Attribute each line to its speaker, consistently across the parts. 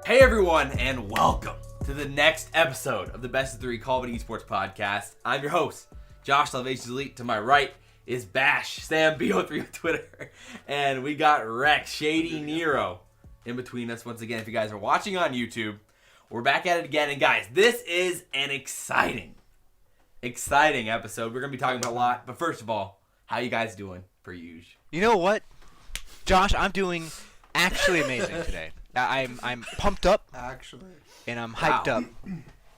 Speaker 1: Hey everyone, and welcome to the next episode of the Best of 3 Call of Duty Esports Podcast. I'm your host, Josh SalvationsElite. To my right is Bash, Sam B03 on Twitter, and we got Rex, ShadyNero in between us once again. If you guys are watching on YouTube, we're back at it again, and guys, this is an exciting episode. We're going to be talking about a lot, but first of all, how you guys doing, per usual?
Speaker 2: You know what, Josh? I'm doing actually amazing today. I'm pumped up,
Speaker 3: actually,
Speaker 2: and I'm hyped up,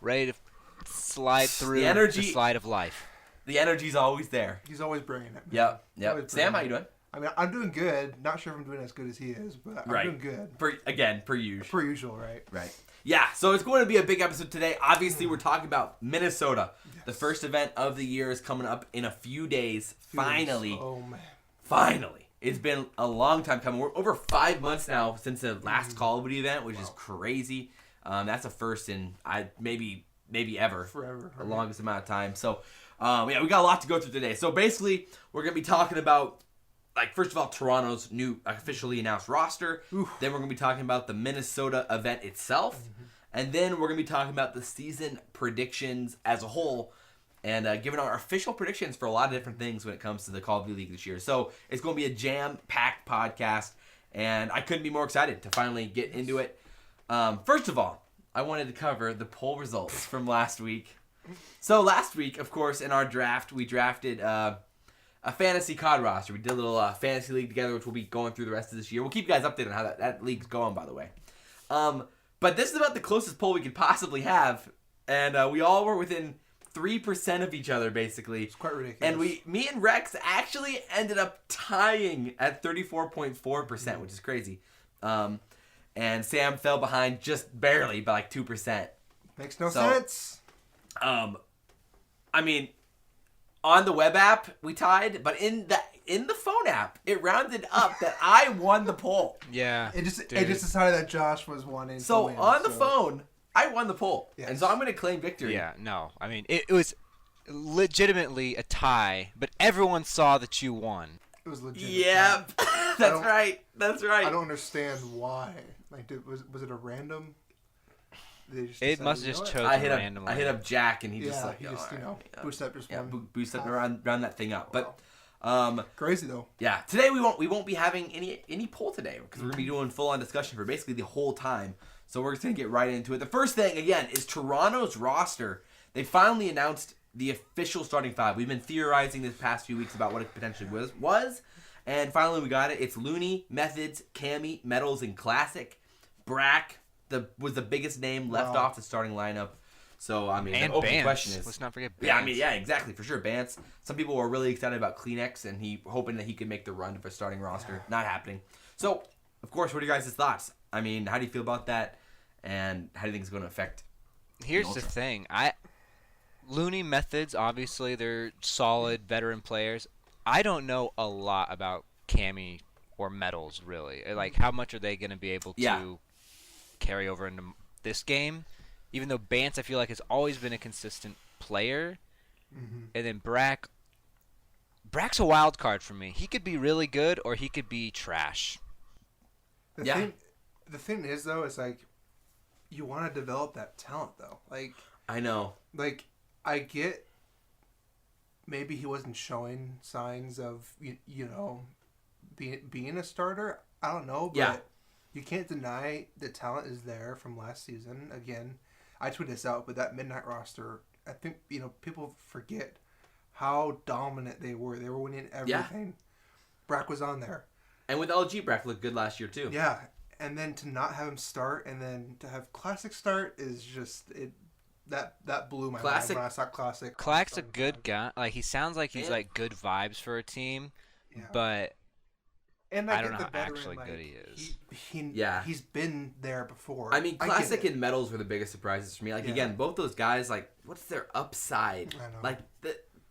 Speaker 2: ready to slide through the slide of life.
Speaker 1: The energy's always there.
Speaker 3: He's always bringing it.
Speaker 1: Yep. Sam, how you doing?
Speaker 3: I mean, I'm doing good. Not sure if I'm doing as good as he is, but I'm doing good.
Speaker 1: Per usual.
Speaker 3: Per usual, right?
Speaker 1: Right. Yeah, so it's going to be a big episode today. Obviously, we're talking about Minnesota. Yes. The first event of the year is coming up in a few days. Finally.
Speaker 3: Oh, man.
Speaker 1: Finally. It's been a long time coming. We're over 5 months now since the last Call of Duty event, which is crazy. That's a first in maybe ever.
Speaker 3: Forever.
Speaker 1: The longest amount of time. So, we got a lot to go through today. So, basically, we're going to be talking about, first of all, Toronto's new officially announced roster.
Speaker 3: Oof.
Speaker 1: Then we're going to be talking about the Minnesota event itself. Mm-hmm. And then we're going to be talking about the season predictions as a whole. And giving our official predictions for a lot of different things when it comes to the Call of Duty League this year. So it's going to be a jam-packed podcast, and I couldn't be more excited to finally get into it. First of all, I wanted to cover the poll results from last week. So last week, of course, in our draft, we drafted a fantasy COD roster. We did a little fantasy league together, which we'll be going through the rest of this year. We'll keep you guys updated on how that league's going, by the way. But this is about the closest poll we could possibly have, and we all were within 3% of each other, basically.
Speaker 3: It's quite ridiculous.
Speaker 1: And me and Rex actually ended up tying at 34.4%, which is crazy. And Sam fell behind just barely by 2%.
Speaker 3: Makes no sense.
Speaker 1: I mean, on the web app we tied, but in the phone app it rounded up that I won the poll.
Speaker 2: Yeah.
Speaker 3: It just decided that Josh was wanting
Speaker 1: so
Speaker 3: to win.
Speaker 1: On the phone, I won the poll.
Speaker 3: Yes.
Speaker 1: And so I'm going to claim victory.
Speaker 2: Yeah, no. I mean, it was legitimately a tie, but everyone saw that you won.
Speaker 3: It was legit.
Speaker 1: Yep. That's right.
Speaker 3: I don't understand why. Was it a random?
Speaker 2: It must have just chosen randomly.
Speaker 1: I hit up Jack, and he just
Speaker 3: boost up just one.
Speaker 1: Boost up around that thing up.
Speaker 3: Wow.
Speaker 1: But
Speaker 3: crazy though.
Speaker 1: Yeah, today we won't be having any poll today because we're gonna be doing full on discussion for basically the whole time. So we're just gonna get right into it. The first thing again is Toronto's roster. They finally announced the official starting five. We've been theorizing this past few weeks about what it potentially was, and finally we got it. It's Looney, Methods, Cammy, Metals, and Classic. Brack was the biggest name left off the starting lineup. So, I mean,
Speaker 2: and
Speaker 1: the open
Speaker 2: Bance.
Speaker 1: question is...
Speaker 2: Let's not forget Bance.
Speaker 1: Yeah, I mean, yeah, exactly, for sure. Bance. Some people were really excited about Kleenex, and hoping that he could make the run for starting roster. Not happening. So, of course, what are you guys' thoughts? I mean, how do you feel about that, and how do you think it's going to affect
Speaker 2: Here's the thing. Looney, Methods, obviously, they're solid veteran players. I don't know a lot about Cammy or Metals, really. How much are they going to be able to carry over into this game? Even though Bance, I feel like, has always been a consistent player. Mm-hmm. And then Brack's a wild card for me. He could be really good or he could be trash.
Speaker 3: The thing is, though, is you want to develop that talent, though.
Speaker 1: I know.
Speaker 3: I get maybe he wasn't showing signs of, being a starter. I don't know, but you can't deny the talent is there from last season. Again, I tweeted this out, but that Midnight roster, I think, people forget how dominant they were. They were winning everything. Yeah. Brack was on there.
Speaker 1: And with LG, Brack looked good last year, too.
Speaker 3: Yeah. And then to not have him start and then to have Classic start is just... That blew my mind when I saw Classic.
Speaker 2: Clack's a good guy. He sounds like he's good vibes for a team, but... And I don't know how actually good he is.
Speaker 3: He's been there before.
Speaker 1: I mean, Classic and Metals were the biggest surprises for me. Again, both those guys, what's their upside?
Speaker 3: I know.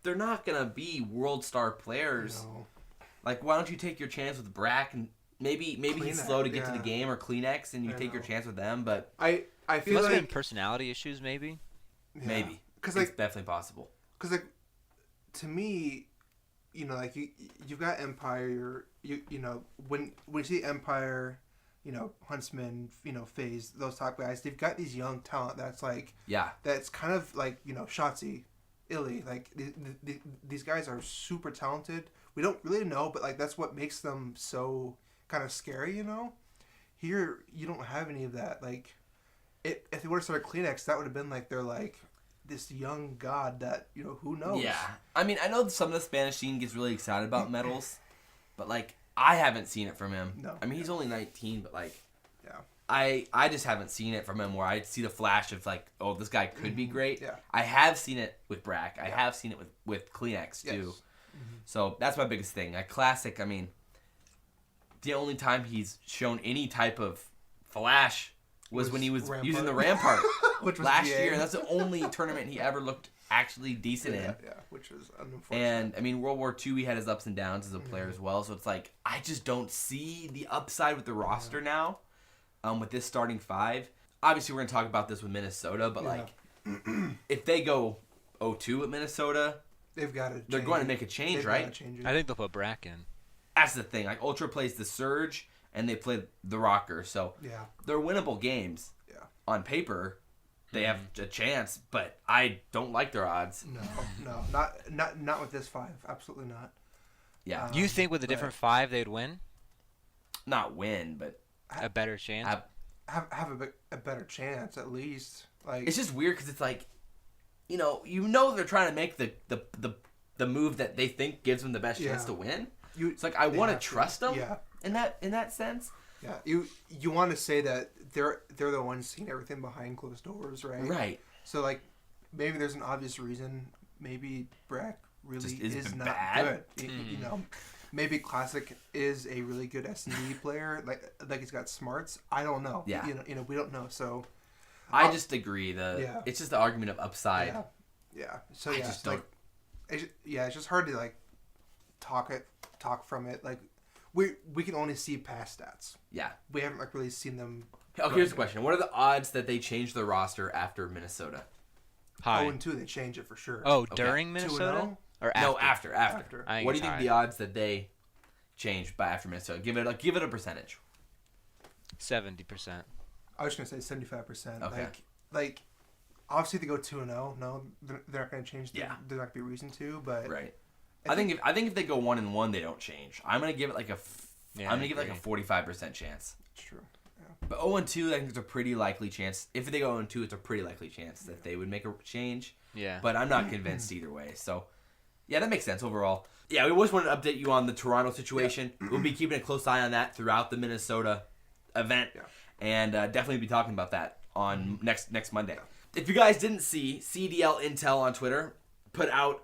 Speaker 1: They're not going to be world star players.
Speaker 3: No.
Speaker 1: Why don't you take your chance with Brack and maybe he's slow to get to the game, or Kleenex, and you take your chance with them, but...
Speaker 3: I feel
Speaker 2: must have been personality issues, maybe?
Speaker 3: Yeah.
Speaker 1: Maybe. It's definitely possible.
Speaker 3: Because, to me... you've got Empire. When you see Empire, Huntsman, FaZe, those top guys. They've got these young talent that's like,
Speaker 1: Yeah.
Speaker 3: that's kind of like, Shotzzy, ILLeY. Like, these guys are super talented. We don't really know, but like that's what makes them so kind of scary, Here, you don't have any of that. Like, if they would have started Kleenex, that would have been like they're like this young god that who knows.
Speaker 1: Yeah, I mean, I know some of the Spanish scene gets really excited about medals, but like I haven't seen it from him.
Speaker 3: No.
Speaker 1: I mean, he's only 19, but like,
Speaker 3: yeah,
Speaker 1: I just haven't seen it from him where I see the flash of like, oh, this guy could be great.
Speaker 3: Yeah.
Speaker 1: I have seen it with Brack. I have seen it with Kleenex too.
Speaker 3: Yes.
Speaker 1: So that's my biggest thing. A classic. I mean, the only time he's shown any type of flash was when he was
Speaker 3: Rampart.
Speaker 1: using the Rampart
Speaker 3: Which was
Speaker 1: last
Speaker 3: GA.
Speaker 1: year. That's the only tournament he ever looked actually decent in.
Speaker 3: Yeah, which was unfortunate.
Speaker 1: And I mean, World War II, he had his ups and downs as a player as well. So it's like I just don't see the upside with the roster now. With this starting five, obviously we're gonna talk about this with Minnesota, but like if they go 0-2 at Minnesota,
Speaker 3: they've got to.
Speaker 1: they're going to make a change,
Speaker 3: They've
Speaker 1: right?
Speaker 3: gotta change it.
Speaker 2: I think they'll put Brack in.
Speaker 1: That's the thing. Like Ultra plays the Surge and they play the Rokkr, so
Speaker 3: Yeah.
Speaker 1: they're winnable games.
Speaker 3: Yeah.
Speaker 1: On paper, they have a chance, but I don't like their odds.
Speaker 3: No, not with this five. Absolutely not.
Speaker 1: Yeah,
Speaker 2: You think with a different five they'd win?
Speaker 1: not win, but
Speaker 2: A better chance?
Speaker 3: Have a better chance at least. Like
Speaker 1: it's just weird because it's like, they're trying to make the move that they think gives them the best chance to win. It's like I want to trust them.
Speaker 3: Yeah.
Speaker 1: In that sense.
Speaker 3: Yeah. You want to say that they're the ones seeing everything behind closed doors, right?
Speaker 1: Right.
Speaker 3: So like maybe there's an obvious reason. Maybe Brack really
Speaker 1: Just
Speaker 3: is
Speaker 1: isn't
Speaker 3: not
Speaker 1: bad.
Speaker 3: good. Maybe Classic is a really good S&D player. Like he's got smarts. I don't know.
Speaker 1: Yeah.
Speaker 3: We don't know. So
Speaker 1: I just agree. It's just the argument of upside.
Speaker 3: yeah. Yeah. So
Speaker 1: I
Speaker 3: yeah,
Speaker 1: just
Speaker 3: it's like it's just hard to like talk from it. Like we can only see past stats.
Speaker 1: Yeah.
Speaker 3: We haven't like really seen them.
Speaker 1: Okay, here's the question: what are the odds that they change the roster after Minnesota?
Speaker 2: High.
Speaker 3: 0-2, they change it for sure.
Speaker 2: Oh, during Minnesota?
Speaker 3: 2-0?
Speaker 2: Or after?
Speaker 1: No, after.
Speaker 3: After.
Speaker 2: I think
Speaker 1: What do
Speaker 2: it's
Speaker 1: you think
Speaker 2: high.
Speaker 1: the odds that they change by after Minnesota? Give it a percentage.
Speaker 2: 70%.
Speaker 3: I was just gonna say 75%.
Speaker 1: Okay.
Speaker 3: Like obviously they go 2-0. No, they're not gonna change.
Speaker 1: Yeah.
Speaker 3: There's not gonna be reason to. But
Speaker 1: Right. I think if they go 1-1, they don't change. I'm gonna give it like a.
Speaker 2: Yeah,
Speaker 1: I'm
Speaker 2: I
Speaker 1: gonna give it like a
Speaker 2: agree.
Speaker 1: 45% chance.
Speaker 3: it's true.
Speaker 1: But 0-2, I think it's a pretty likely chance. If they go 0-2, it's a pretty likely chance that they would make a change.
Speaker 2: Yeah.
Speaker 1: But I'm not convinced either way. So, yeah, that makes sense overall. Yeah, we always wanted to update you on the Toronto situation. We'll be keeping a close eye on that throughout the Minnesota event.
Speaker 3: Yeah.
Speaker 1: And definitely be talking about that on next Monday. If you guys didn't see, CDL Intel on Twitter put out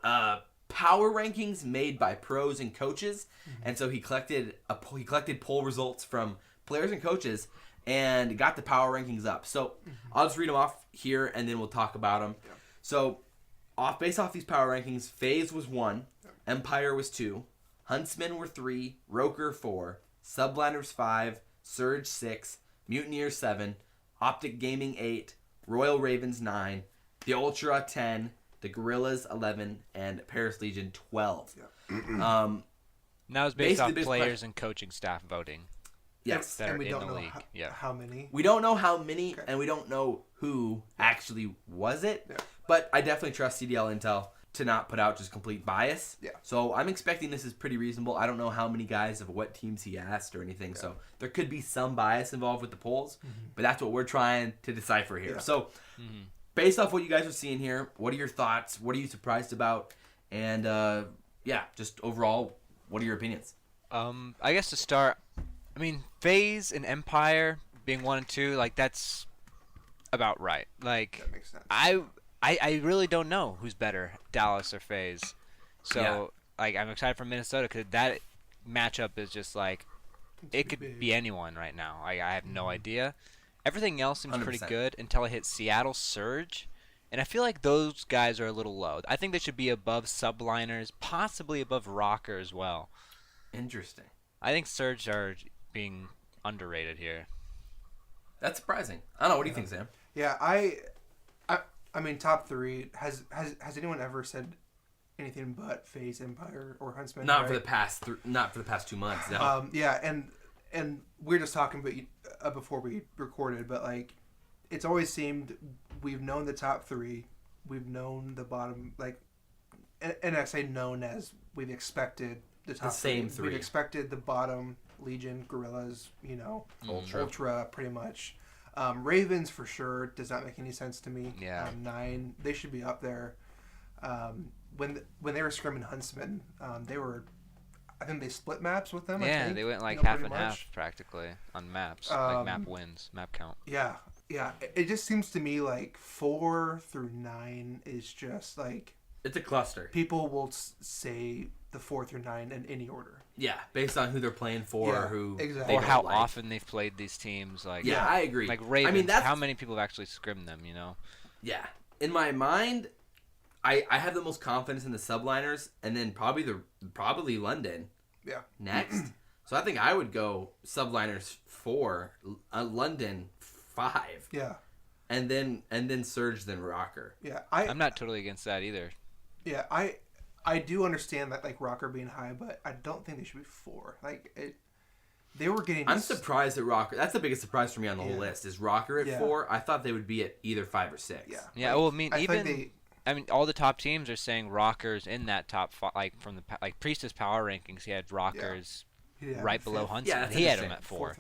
Speaker 1: power rankings made by pros and coaches. And so he collected poll results from players and coaches and got the power rankings up. So I'll just read them off here and then we'll talk about them.
Speaker 3: Yeah.
Speaker 1: So based off these power rankings, FaZe was 1, Empire was 2, Huntsman were 3, Rokkr 4, Subliners 5, Surge 6, Mutineers 7, OpTic Gaming 8, Royal Ravens 9, The Ultra 10, the Guerillas 11, and Paris Legion 12.
Speaker 3: Yeah.
Speaker 2: Now it's based off
Speaker 1: basically based
Speaker 2: players and coaching staff voting.
Speaker 1: Yes.
Speaker 2: That
Speaker 3: And
Speaker 2: are
Speaker 3: we
Speaker 2: in
Speaker 3: don't
Speaker 2: the
Speaker 3: know
Speaker 2: league.
Speaker 3: how many.
Speaker 1: We don't know how many,
Speaker 3: Okay.
Speaker 1: and we don't know who actually was it.
Speaker 3: Yeah.
Speaker 1: But I definitely trust CDL Intel to not put out just complete bias.
Speaker 3: Yeah.
Speaker 1: So I'm expecting this is pretty reasonable. I don't know how many guys of what teams he asked or anything.
Speaker 3: Yeah.
Speaker 1: So there could be some bias involved with the polls, but that's what we're trying to decipher here.
Speaker 3: Yeah.
Speaker 1: So based off what you guys are seeing here, what are your thoughts? What are you surprised about? And just overall, what are your opinions?
Speaker 2: I guess to start, I mean, FaZe and Empire being 1 and 2, like that's about right. Like
Speaker 3: That makes sense.
Speaker 2: I really don't know who's better, Dallas or FaZe. So
Speaker 1: Yeah.
Speaker 2: like I'm excited for Minnesota because that matchup is just like it could
Speaker 3: big.
Speaker 2: be anyone right now. I have no idea. Everything else seems pretty
Speaker 1: 100%.
Speaker 2: good until I hit Seattle Surge. And I feel like those guys are a little low. I think they should be above Subliners, possibly above Rokkr as well.
Speaker 1: Interesting.
Speaker 2: I think Surge are being underrated here.
Speaker 1: That's surprising. I don't know. What do you think, Sam?
Speaker 3: Yeah, I mean, top 3. Has anyone ever said anything but FaZe, Empire, or Huntsman?
Speaker 1: Not
Speaker 3: right?
Speaker 1: for the past 2 months. No.
Speaker 3: Yeah, and we're just talking before we recorded, but like it's always seemed we've known the top 3, we've known the bottom, like, and I say known as we've expected the top
Speaker 1: the same 3.
Speaker 3: We've expected the bottom, Legion, Guerillas, you know, Ultra pretty much. Ravens for sure does not make any sense to me.
Speaker 2: Yeah.
Speaker 3: 9, they should be up there. When they were scrimming Huntsman, they were, I think they split maps with them.
Speaker 2: Yeah,
Speaker 3: I think,
Speaker 2: they went like
Speaker 3: pretty
Speaker 2: half and
Speaker 3: much.
Speaker 2: half practically on maps, like map wins, map count.
Speaker 3: Yeah. It just seems to me like 4 through 9 is just like
Speaker 1: It's a cluster.
Speaker 3: people will say the 4 through 9 in any order.
Speaker 1: Yeah, based on who they're playing for,
Speaker 3: Yeah,
Speaker 1: or who
Speaker 3: exactly.
Speaker 1: they
Speaker 2: Or
Speaker 1: don't
Speaker 2: how
Speaker 1: like.
Speaker 2: often they've played these teams. Like
Speaker 1: Yeah, I agree.
Speaker 2: Like Ravens,
Speaker 1: I mean, that's,
Speaker 2: how many people have actually scrimmed them? You know.
Speaker 1: Yeah, in my mind, I have the most confidence in the Subliners, and then probably London.
Speaker 3: Yeah.
Speaker 1: Next, so I think I would go Subliners 4, London 5.
Speaker 3: Yeah.
Speaker 1: And then Surge, then Rokkr.
Speaker 3: Yeah.
Speaker 2: I'm not totally against that either.
Speaker 3: Yeah, I do understand that, like, Rokkr being high, but I don't think they should be 4. Like, they were getting...
Speaker 1: I'm surprised at Rokkr. That's the biggest surprise for me on the whole list, is Rokkr at 4. I thought they would be at either 5 or 6.
Speaker 3: Yeah.
Speaker 2: Yeah,
Speaker 3: like,
Speaker 2: well, I mean,
Speaker 3: even...
Speaker 2: I mean, all the top teams are saying Rokkr's in that top 5, like, from the... Like, Priestahh's power rankings, he had Rokkr's right below Huntsman.
Speaker 1: Yeah,
Speaker 2: he had him at 4.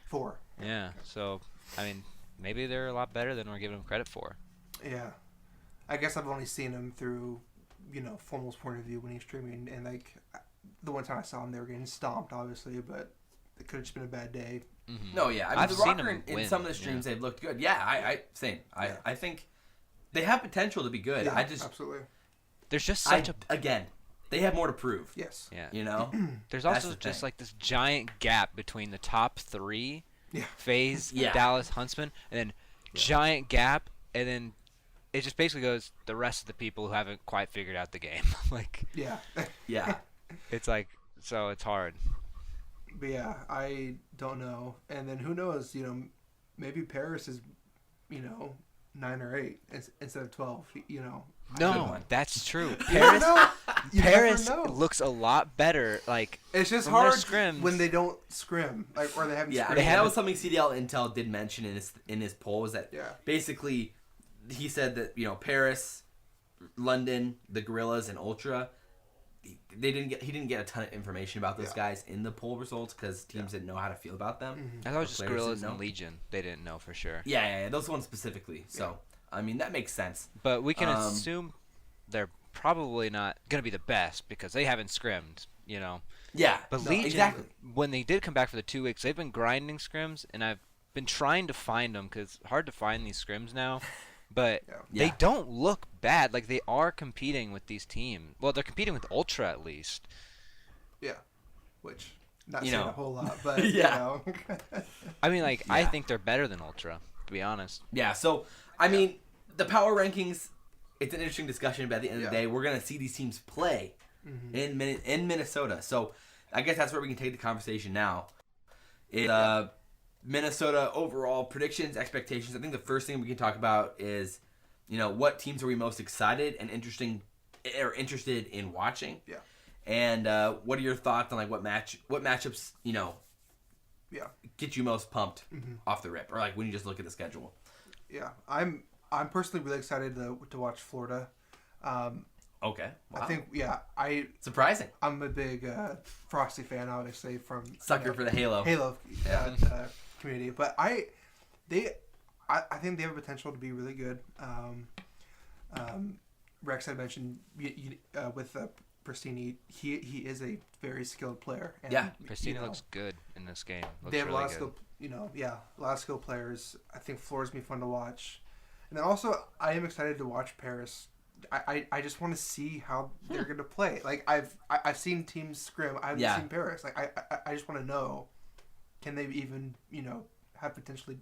Speaker 3: 4.
Speaker 2: Yeah, so, I mean, maybe they're a lot better than we're giving them credit for.
Speaker 3: Yeah. I guess I've only seen him through, you know, Formal's point of view when he's streaming, and, like, the one time I saw him, they were getting stomped, obviously, but it could have just been a bad day.
Speaker 2: Mm-hmm.
Speaker 1: No, yeah. I mean,
Speaker 2: I've
Speaker 1: the
Speaker 2: seen
Speaker 1: Rokkr
Speaker 2: them
Speaker 1: in
Speaker 2: win,
Speaker 1: some of the streams, they've looked good. Yeah, same.
Speaker 3: Yeah.
Speaker 1: I think they have potential to be good.
Speaker 3: Yeah,
Speaker 1: I just...
Speaker 3: absolutely.
Speaker 2: There's just such
Speaker 1: Again, they have more to prove.
Speaker 3: Yes.
Speaker 2: Yeah.
Speaker 1: You know?
Speaker 2: There's
Speaker 1: That's
Speaker 2: also
Speaker 1: the
Speaker 2: just
Speaker 1: thing.
Speaker 2: like this giant gap between the top 3,
Speaker 3: Yeah.
Speaker 2: FaZe,
Speaker 1: Yeah.
Speaker 2: Dallas, Huntsman, and then giant gap, and then it just basically goes the rest of the people who haven't quite figured out the game. Like,
Speaker 3: Yeah.
Speaker 1: Yeah.
Speaker 2: it's like, so it's hard.
Speaker 3: But yeah, I don't know. And then who knows, you know, maybe Paris is, you know, 9 or 8 instead of 12, you know.
Speaker 2: No, that's true.
Speaker 3: You never
Speaker 2: Paris
Speaker 3: know. You
Speaker 2: Paris
Speaker 3: never know.
Speaker 2: looks a lot better. Like,
Speaker 3: It's just
Speaker 2: from their
Speaker 3: hard
Speaker 2: scrims.
Speaker 3: when they don't scrim, like, or they haven't
Speaker 1: Yeah, I
Speaker 3: scrimmed.
Speaker 1: mean, that was something CDL Intel did mention in his poll, was that
Speaker 3: Yeah.
Speaker 1: basically he said that, you know, Paris, London, the Guerillas, and Ultra, he didn't get a ton of information about those guys in the poll results because teams didn't know how to feel about them.
Speaker 2: I thought it was just
Speaker 1: Players
Speaker 2: Guerillas
Speaker 1: didn't
Speaker 2: and
Speaker 1: know.
Speaker 2: Legion. They didn't know for sure.
Speaker 1: Yeah, those ones specifically. So, I mean, that makes sense.
Speaker 2: But we can assume they're probably not going to be the best because they haven't scrimmed, you know.
Speaker 1: Yeah,
Speaker 2: But
Speaker 1: no,
Speaker 2: Legion,
Speaker 1: exactly.
Speaker 2: when they did come back for the 2 weeks, they've been grinding scrims, and I've been trying to find them because it's hard to find these scrims now. But
Speaker 1: Yeah.
Speaker 2: they don't look bad. Like, they are competing with these teams. Well, they're competing with Ultra at least.
Speaker 3: Yeah. Which, not
Speaker 1: You
Speaker 3: saying
Speaker 1: know.
Speaker 3: a whole lot, but,
Speaker 1: Yeah.
Speaker 3: you know.
Speaker 2: I mean, like, I
Speaker 1: Yeah.
Speaker 2: think they're better than Ultra, to be honest.
Speaker 1: Yeah, so, I mean, the power rankings, it's an interesting discussion, but at the end of the day, we're going to see these teams play in Minnesota. So, I guess that's where we can take the conversation now. Minnesota overall predictions, expectations. I think the first thing we can talk about is, you know, what teams are we most excited and interested in watching?
Speaker 3: Yeah.
Speaker 1: And what are your thoughts on, like, what matchups, you know, get you most pumped off the rip, or like when you just look at the schedule?
Speaker 3: Yeah. I'm personally really excited to watch Florida.
Speaker 1: Okay. Wow.
Speaker 3: I think,
Speaker 1: surprising.
Speaker 3: I'm a big Frosty fan, obviously, from
Speaker 1: Sucker for the Halo.
Speaker 3: Community, but I think they have a potential to be really good. Rex had mentioned with Priestahh, he is a very skilled player. And,
Speaker 1: Yeah,
Speaker 2: Priestahh looks good in this game. Looks
Speaker 3: they have
Speaker 2: really
Speaker 3: a lot of skill, a lot of skilled players. I think Florida's gonna be fun to watch, and then also I am excited to watch Paris. I just want to see how they're gonna play. Like I've seen teams scrim. I haven't seen Paris. Like I just want to know, can they even have potentially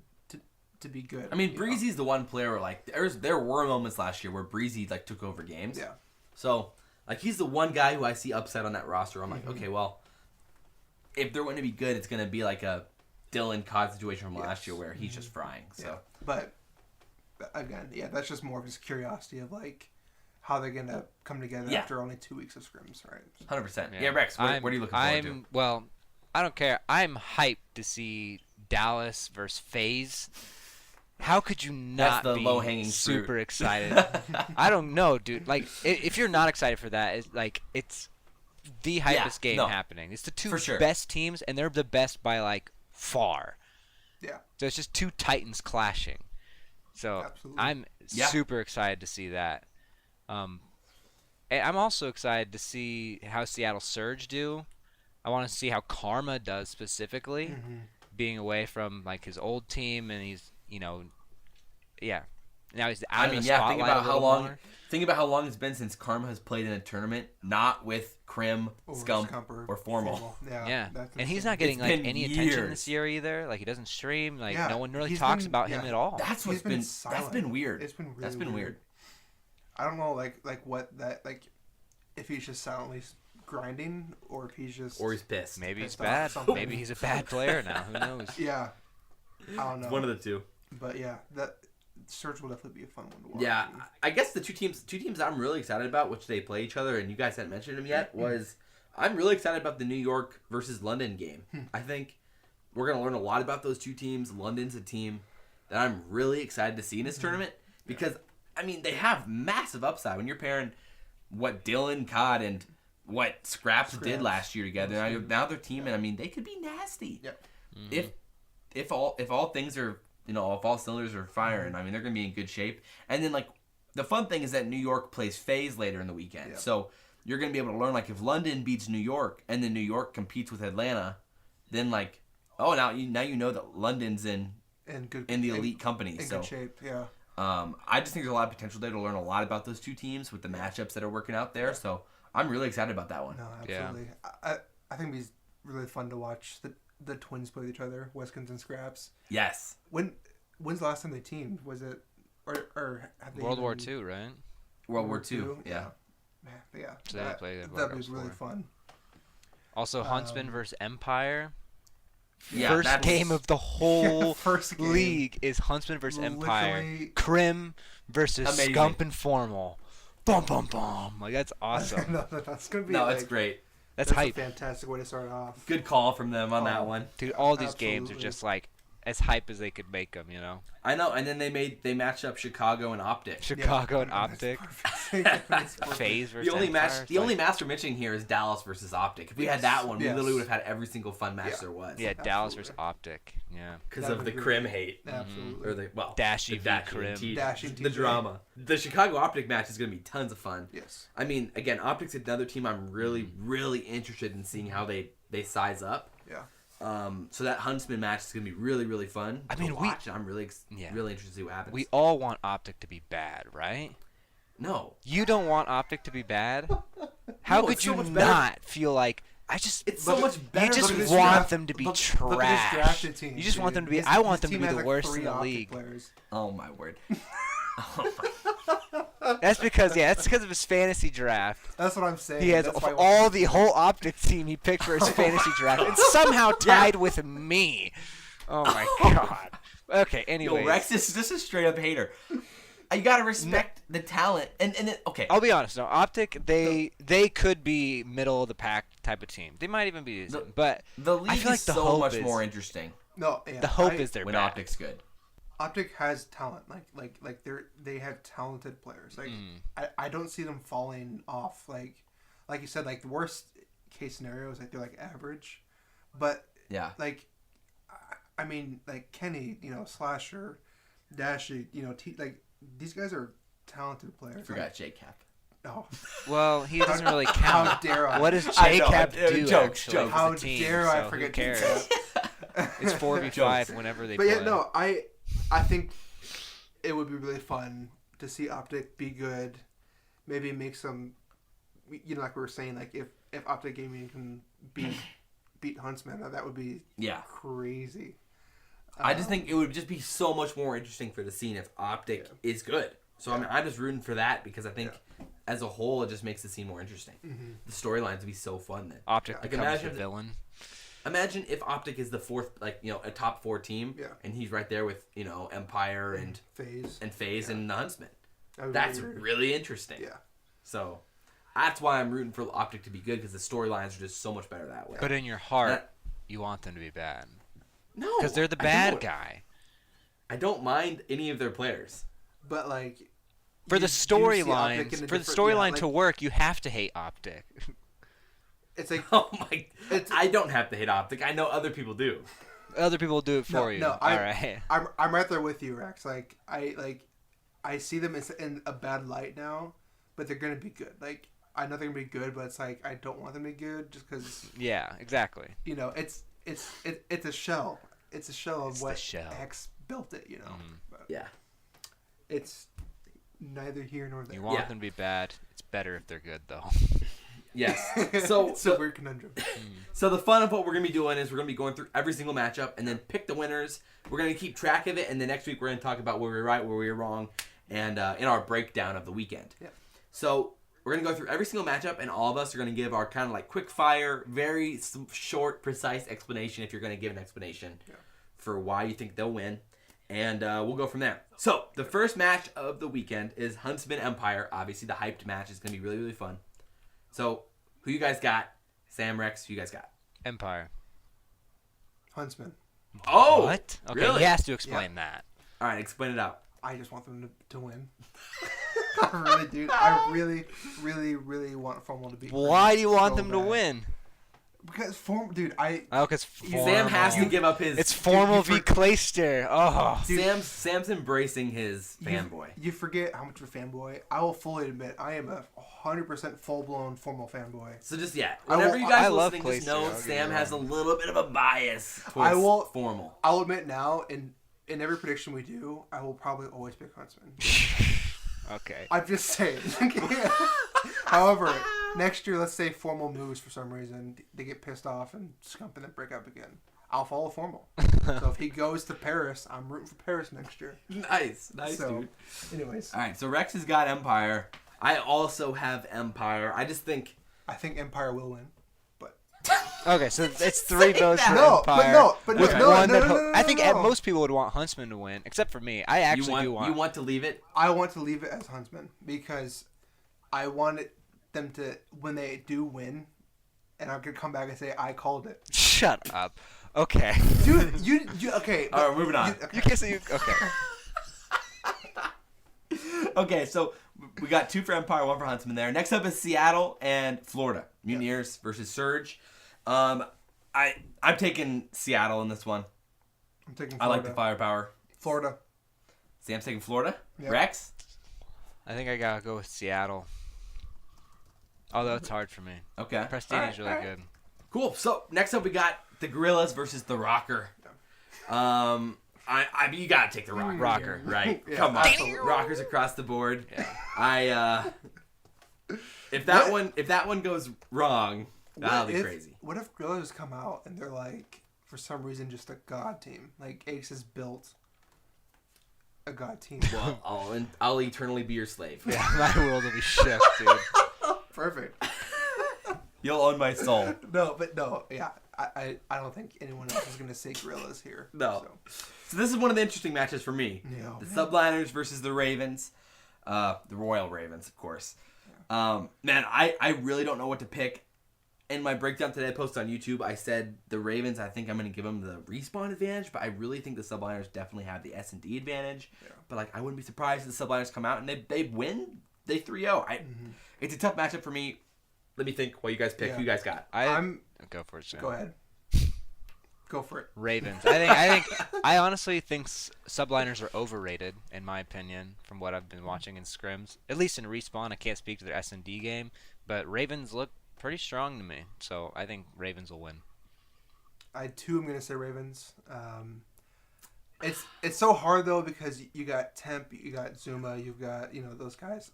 Speaker 3: to be good?
Speaker 1: I mean, Breezy's the one player where, like, there were moments last year where Breezy, like, took over games.
Speaker 3: Yeah.
Speaker 1: So, like, he's the one guy who I see upset on that roster. I'm like, okay, well, if they're going to be good, it's going to be like a Dylan CoD situation from last year where he's just frying. So,
Speaker 3: but again, that's just more of just curiosity of, like, how they're gonna come together after only 2 weeks of scrims, right?
Speaker 1: 100%. Yeah, Rex, what are you looking forward to?
Speaker 2: Well, I don't care. I'm hyped to see Dallas versus FaZe. How could you not
Speaker 1: the
Speaker 2: be
Speaker 1: low-hanging
Speaker 2: super
Speaker 1: fruit.
Speaker 2: excited? I don't know, dude. Like, if you're not excited for that, it's the hypest game happening. It's the two
Speaker 1: for sure.
Speaker 2: best teams, and they're the best by, like, far.
Speaker 3: Yeah.
Speaker 2: So it's just two titans clashing. So
Speaker 3: Absolutely.
Speaker 2: I'm super excited to see that. And I'm also excited to see how Seattle Surge do. I want to see how Karma does specifically, being away from, like, his old team, and he's, now he's out of the spotlight
Speaker 1: think about
Speaker 2: a
Speaker 1: how
Speaker 2: little
Speaker 1: long.
Speaker 2: more.
Speaker 1: Think about how long it's been since Karma has played in a tournament, not with Crim, Scump, or Formal.
Speaker 2: Yeah,
Speaker 3: That's
Speaker 2: and he's
Speaker 3: insane.
Speaker 2: not getting
Speaker 1: It's
Speaker 2: like
Speaker 1: been
Speaker 2: any attention
Speaker 1: years.
Speaker 2: this year either. Like, he doesn't stream. Like,
Speaker 3: Yeah,
Speaker 2: no one really
Speaker 3: he's
Speaker 2: talks
Speaker 3: been-
Speaker 2: about him
Speaker 3: yeah.
Speaker 2: at all.
Speaker 1: That's
Speaker 3: He's
Speaker 1: what's
Speaker 3: been
Speaker 1: been. That's
Speaker 3: silent.
Speaker 1: been weird.
Speaker 3: It's been really
Speaker 1: That's been weird.
Speaker 3: I don't know, like what that, like, if he's just silently grinding, or if he's just,
Speaker 1: Or he's pissed.
Speaker 2: Maybe he's
Speaker 3: pissed off
Speaker 2: bad.
Speaker 3: or something.
Speaker 2: Maybe he's a bad player now. Who knows?
Speaker 3: Yeah, I don't know.
Speaker 1: It's one of the two.
Speaker 3: But yeah, that Surge will definitely be a fun one to watch.
Speaker 1: Yeah, I guess the two teams I'm really excited about, which they play each other, and you guys hadn't mentioned them yet, was I'm really excited about the New York versus London game. I think we're going to learn a lot about those two teams. London's a team that I'm really excited to see in this tournament because, I mean, they have massive upside. When you're pairing what Dylan, CoD, and what Scraps did last year together, now they're teaming. I mean, they could be nasty.
Speaker 3: Yep.
Speaker 1: If all things are, if all cylinders are firing, I mean, they're going to be in good shape. And then, like, the fun thing is that New York plays FaZe later in the weekend.
Speaker 3: Yep.
Speaker 1: So you're going to be able to learn, like, if London beats New York and then New York competes with Atlanta, then, like, now you know that London's in the elite company.
Speaker 3: In good shape, yeah.
Speaker 1: I just think there's a lot of potential there to learn a lot about those two teams with the matchups that are working out there. So I'm really excited about that one.
Speaker 3: No, absolutely. I think it'd be really fun to watch the twins play with each other, Weskins and Scraps.
Speaker 1: Yes.
Speaker 3: When's the last time they teamed? Was it or have they
Speaker 2: World War II, right?
Speaker 1: World War II. Yeah.
Speaker 3: Yeah.
Speaker 2: So they played at
Speaker 3: That'd be
Speaker 2: Darkhose
Speaker 3: really
Speaker 2: before.
Speaker 3: fun.
Speaker 2: Also, Huntsman versus Empire.
Speaker 1: Yeah,
Speaker 2: First game of the whole
Speaker 3: First game.
Speaker 2: league is Huntsman versus Empire.
Speaker 3: Literally-
Speaker 2: Crim versus
Speaker 1: Amazing.
Speaker 2: Scump and Formal. Bum bum bum. Like, that's awesome.
Speaker 3: No, that's gonna be.
Speaker 1: No,
Speaker 3: like,
Speaker 1: it's great.
Speaker 2: That's
Speaker 3: a
Speaker 2: hype.
Speaker 3: fantastic way to start off.
Speaker 1: Good call from them on that one.
Speaker 2: Dude, all these games are
Speaker 3: Absolutely.
Speaker 2: just like as hype as they could make them,
Speaker 1: I know, and then they matched up Chicago and OpTic.
Speaker 2: Chicago and
Speaker 3: That's
Speaker 2: OpTic.
Speaker 3: perfect. That's perfect.
Speaker 2: FaZe versus
Speaker 1: The only
Speaker 2: Empire.
Speaker 1: match,
Speaker 2: It's
Speaker 1: the only
Speaker 2: like-
Speaker 1: match we're mentioning here is Dallas versus OpTic. If we
Speaker 3: Yes,
Speaker 1: had that one, we
Speaker 3: yes.
Speaker 1: literally would have had every single fun match
Speaker 3: Yeah.
Speaker 1: there was.
Speaker 2: Yeah, Dallas versus
Speaker 3: Absolutely.
Speaker 2: OpTic. Yeah.
Speaker 1: because
Speaker 3: That
Speaker 1: of
Speaker 3: would
Speaker 1: the
Speaker 3: be
Speaker 1: Crim
Speaker 3: great.
Speaker 1: hate
Speaker 3: Absolutely.
Speaker 1: or the
Speaker 2: Dashy
Speaker 1: the
Speaker 2: v.
Speaker 1: Dashy
Speaker 2: Crim.
Speaker 1: and
Speaker 3: Dashy and
Speaker 1: the
Speaker 3: TJ.
Speaker 1: drama. The Chicago OpTic match is going to be tons of fun.
Speaker 3: Yes.
Speaker 1: I mean, again, OpTic's another team I'm really interested in seeing how they size up.
Speaker 3: Yeah.
Speaker 1: So that Huntsman match is going to be really fun.
Speaker 2: I
Speaker 1: to
Speaker 2: mean,
Speaker 1: watch, and I'm really interested to see what happens.
Speaker 2: We all want OpTic to be bad, right?
Speaker 1: No.
Speaker 2: You don't want OpTic to be bad? How
Speaker 1: No,
Speaker 2: could
Speaker 1: it's so
Speaker 2: you
Speaker 1: much better.
Speaker 2: not feel like
Speaker 1: It's so much better.
Speaker 2: You just
Speaker 3: Look at this
Speaker 2: want
Speaker 3: draft-
Speaker 2: them to be
Speaker 3: look at this
Speaker 2: trash.
Speaker 3: drafted team,
Speaker 2: You just want
Speaker 3: dude.
Speaker 2: them to be.
Speaker 3: His-
Speaker 2: I want
Speaker 3: his
Speaker 2: them to
Speaker 3: team
Speaker 2: be
Speaker 3: has,
Speaker 2: the
Speaker 3: like,
Speaker 2: worst
Speaker 3: 3
Speaker 2: in the
Speaker 3: OpTic
Speaker 2: league.
Speaker 3: players.
Speaker 1: Oh my word.
Speaker 2: That's because of his fantasy draft.
Speaker 3: That's what I'm saying.
Speaker 2: He has
Speaker 3: That's why I
Speaker 2: all
Speaker 3: want
Speaker 2: the whole OpTic team he picked for his fantasy draft. It's somehow tied with me. Oh my god. Okay. Anyway,
Speaker 1: Yo, Rex, this is straight up hater. You gotta respect the talent, and then, okay.
Speaker 2: I'll be honest. No, OpTic they could be middle of the pack type of team. They might even be decent, but
Speaker 1: The
Speaker 2: I
Speaker 1: league
Speaker 2: feel like
Speaker 1: is
Speaker 2: the
Speaker 1: so
Speaker 2: hope
Speaker 1: much
Speaker 2: is-
Speaker 1: more interesting
Speaker 3: No, yeah,
Speaker 2: the hope is they're
Speaker 1: when
Speaker 2: bad.
Speaker 1: OpTic's good.
Speaker 3: OpTic has talent. Like they have talented players. Like I don't see them falling off. Like you said, like the worst case scenario is like they're like average, but
Speaker 1: Yeah.
Speaker 3: like I mean like Kenny, Slasher, Dashy, like these guys are talented players.
Speaker 1: Forgot J-Cap.
Speaker 3: Oh,
Speaker 2: Well, he doesn't really
Speaker 3: how
Speaker 2: count.
Speaker 3: dare I?
Speaker 2: What does
Speaker 1: I know,
Speaker 2: JCap do?
Speaker 1: jokes,
Speaker 2: actually,
Speaker 1: jokes.
Speaker 2: for
Speaker 3: How
Speaker 2: the team,
Speaker 3: dare I
Speaker 2: so
Speaker 3: forget
Speaker 2: Who cares?
Speaker 3: JCap?
Speaker 2: It's 4v5 whenever they
Speaker 3: But
Speaker 2: play.
Speaker 3: yeah, no, I think it would be really fun to see OpTic be good. Maybe make some, like we were saying, like if OpTic Gaming can beat Huntsman, that would be
Speaker 1: Yeah.
Speaker 3: crazy.
Speaker 1: I just think it would just be so much more interesting for the scene if OpTic is good. So I mean, I'm just rooting for that because I think as a whole it just makes the scene more interesting. The storylines would be so fun then.
Speaker 2: OpTic
Speaker 1: Like,
Speaker 2: becomes
Speaker 1: imagine
Speaker 2: the villain.
Speaker 1: Imagine if OpTic is the fourth, like, a top 4 team, and he's right there with, Empire and
Speaker 3: FaZe
Speaker 1: and the Huntsman.
Speaker 3: That would be
Speaker 1: That's
Speaker 3: weird.
Speaker 1: really interesting.
Speaker 3: Yeah.
Speaker 1: So that's why I'm rooting for OpTic to be good because the storylines are just so much better that way.
Speaker 2: But in your heart, you want them to be bad.
Speaker 1: No,
Speaker 2: Because they're the
Speaker 1: I
Speaker 2: bad
Speaker 1: don't.
Speaker 2: guy.
Speaker 1: I don't mind any of their players.
Speaker 3: But like,
Speaker 2: For the
Speaker 3: you see OpTic in
Speaker 2: storyline,
Speaker 3: a
Speaker 2: for the
Speaker 3: different-
Speaker 2: storyline
Speaker 3: like,
Speaker 2: to work, you have to hate OpTic.
Speaker 3: it's like
Speaker 1: Oh my! I don't have to hate OpTic. I know other people do.
Speaker 2: Other people do it for you.
Speaker 3: No,
Speaker 2: All right.
Speaker 3: I'm right there with you, Rex. Like I see them in a bad light now, but they're gonna be good. Like I know they're gonna be good, but it's like I don't want them to be good just because
Speaker 2: Yeah, exactly.
Speaker 3: you know it's a shell. It's a shell of
Speaker 2: It's
Speaker 3: what
Speaker 2: the shell.
Speaker 3: X built it. You know. But
Speaker 1: Yeah.
Speaker 3: it's neither here nor there.
Speaker 2: You want
Speaker 1: Yeah.
Speaker 2: them to be bad. It's better if they're good, though.
Speaker 1: Yes. So
Speaker 3: it's a weird conundrum.
Speaker 1: So the fun of what we're going to be doing is we're going to be going through every single matchup and then pick the winners. We're going to keep track of it, and then next week we're going to talk about where we were right, where we were wrong, and in our breakdown of the weekend.
Speaker 3: Yeah.
Speaker 1: So we're going to go through every single matchup, and all of us are going to give our kind of like quick fire, very short, precise explanation if you're going to give an explanation for why you think they'll win. And we'll go from there. So the first match of the weekend is Huntsman Empire. Obviously, the hyped match is going to be really, really fun. So, who you guys got? Sam, Rex, who you guys got?
Speaker 2: Empire.
Speaker 3: Huntsman.
Speaker 1: Oh!
Speaker 2: What? Okay,
Speaker 1: really?
Speaker 2: he has to explain that.
Speaker 1: All right, explain it out.
Speaker 3: I just want them to win. I really do. I really, really, really want Formal to beat.
Speaker 2: Why do you want
Speaker 3: so
Speaker 2: them to
Speaker 3: bad.
Speaker 2: win?
Speaker 3: Because dude,
Speaker 2: Oh, because
Speaker 1: Sam has to give up his...
Speaker 2: It's formal
Speaker 3: Dude,
Speaker 2: v Clayster. Oh.
Speaker 3: Dude.
Speaker 1: Sam's embracing his fanboy.
Speaker 3: You forget how much of a fanboy. I will fully admit I am a 100% full-blown Formal fanboy.
Speaker 1: So just, yeah,
Speaker 3: I
Speaker 1: whenever
Speaker 3: will-
Speaker 1: you guys
Speaker 2: I
Speaker 1: are
Speaker 2: love
Speaker 1: listening, just
Speaker 2: Clayster,
Speaker 1: know
Speaker 2: I'll give
Speaker 1: Sam
Speaker 2: you
Speaker 1: has
Speaker 2: that.
Speaker 1: a little bit of a bias
Speaker 3: I
Speaker 1: towards
Speaker 3: will-
Speaker 1: formal.
Speaker 3: I'll admit now, in every prediction we do, I will probably always pick Huntsman.
Speaker 2: Okay.
Speaker 3: I'm just saying. However, next year, let's say Formal moves for some reason. They get pissed off and scump and then break up again. I'll follow Formal. So if he goes to Paris, I'm rooting for Paris next year.
Speaker 1: Nice,
Speaker 3: So,
Speaker 1: dude.
Speaker 3: anyways,
Speaker 1: All right, so Rex has got Empire. I also have Empire. I just think...
Speaker 3: I think Empire will win. But
Speaker 2: Okay, so it's 3 votes for
Speaker 3: No,
Speaker 2: Empire.
Speaker 3: but
Speaker 2: with
Speaker 3: no,
Speaker 2: one
Speaker 3: no,
Speaker 2: that
Speaker 3: no, no,
Speaker 2: I think
Speaker 3: no.
Speaker 2: most people would want Huntsman to win, except for me. I actually do want.
Speaker 1: You want to leave it?
Speaker 3: I want to leave it as Huntsman because I want them to, when they do win, and I could come back and say, I called it.
Speaker 2: Shut up. Okay.
Speaker 3: Dude, you okay.
Speaker 1: All right, moving on.
Speaker 2: You can't say you. Okay.
Speaker 1: Okay, so we got 2 for Empire, 1 for Huntsman there. Next up is Seattle and Florida. Mutineers versus Surge. I'm taking Seattle in this one.
Speaker 3: I'm taking Florida.
Speaker 1: I like the firepower.
Speaker 3: Florida.
Speaker 1: Sam's taking Florida.
Speaker 3: Yep.
Speaker 1: Rex?
Speaker 2: I think I gotta go with Seattle. Although it's hard for me.
Speaker 1: Okay.
Speaker 2: Prestini's
Speaker 1: All
Speaker 2: really
Speaker 1: right.
Speaker 2: good.
Speaker 1: Cool. So next up we got the Guerillas versus the Rokkr. I mean, you gotta take the Rokkr.
Speaker 2: Rokkr.
Speaker 1: here, right?
Speaker 3: Yeah,
Speaker 1: Come on,
Speaker 3: absolutely.
Speaker 1: Rockers across the board.
Speaker 2: Yeah.
Speaker 1: If that one goes wrong, that'll be crazy.
Speaker 3: What if Guerillas come out and they're like, for some reason, just a god team? Like Ace has built a god team.
Speaker 1: Well, I'll eternally be your slave.
Speaker 2: Yeah, my world will be shook, dude.
Speaker 3: Perfect.
Speaker 1: You'll own my soul.
Speaker 3: No, yeah. I don't think anyone else is gonna say Guerillas here.
Speaker 1: No.
Speaker 3: So.
Speaker 1: So this is one of the interesting matches for me.
Speaker 3: Yeah,
Speaker 1: The
Speaker 3: man.
Speaker 1: Subliners versus the Ravens. The Royal Ravens, of course. Man, I really don't know what to pick. In my breakdown today I posted on YouTube, I said the Ravens, I think I'm going to give them the respawn advantage, but I really think the Subliners definitely have the S&D advantage. Yeah. But like, I wouldn't be surprised if the Subliners come out and they win. They 3-0. It's a tough matchup for me. Let me think while you guys pick.
Speaker 3: Yeah.
Speaker 1: Who you guys got?
Speaker 2: Go for it, Sam.
Speaker 3: Go ahead. Go for it.
Speaker 2: Ravens. I honestly think Subliners are overrated, in my opinion, from what I've been watching in scrims. At least in respawn, I can't speak to their S&D game, but Ravens look pretty strong to me, so I think Ravens will win.
Speaker 3: I too am gonna say Ravens. It's so hard though because you got Temp, you got Zuma, you've got those guys.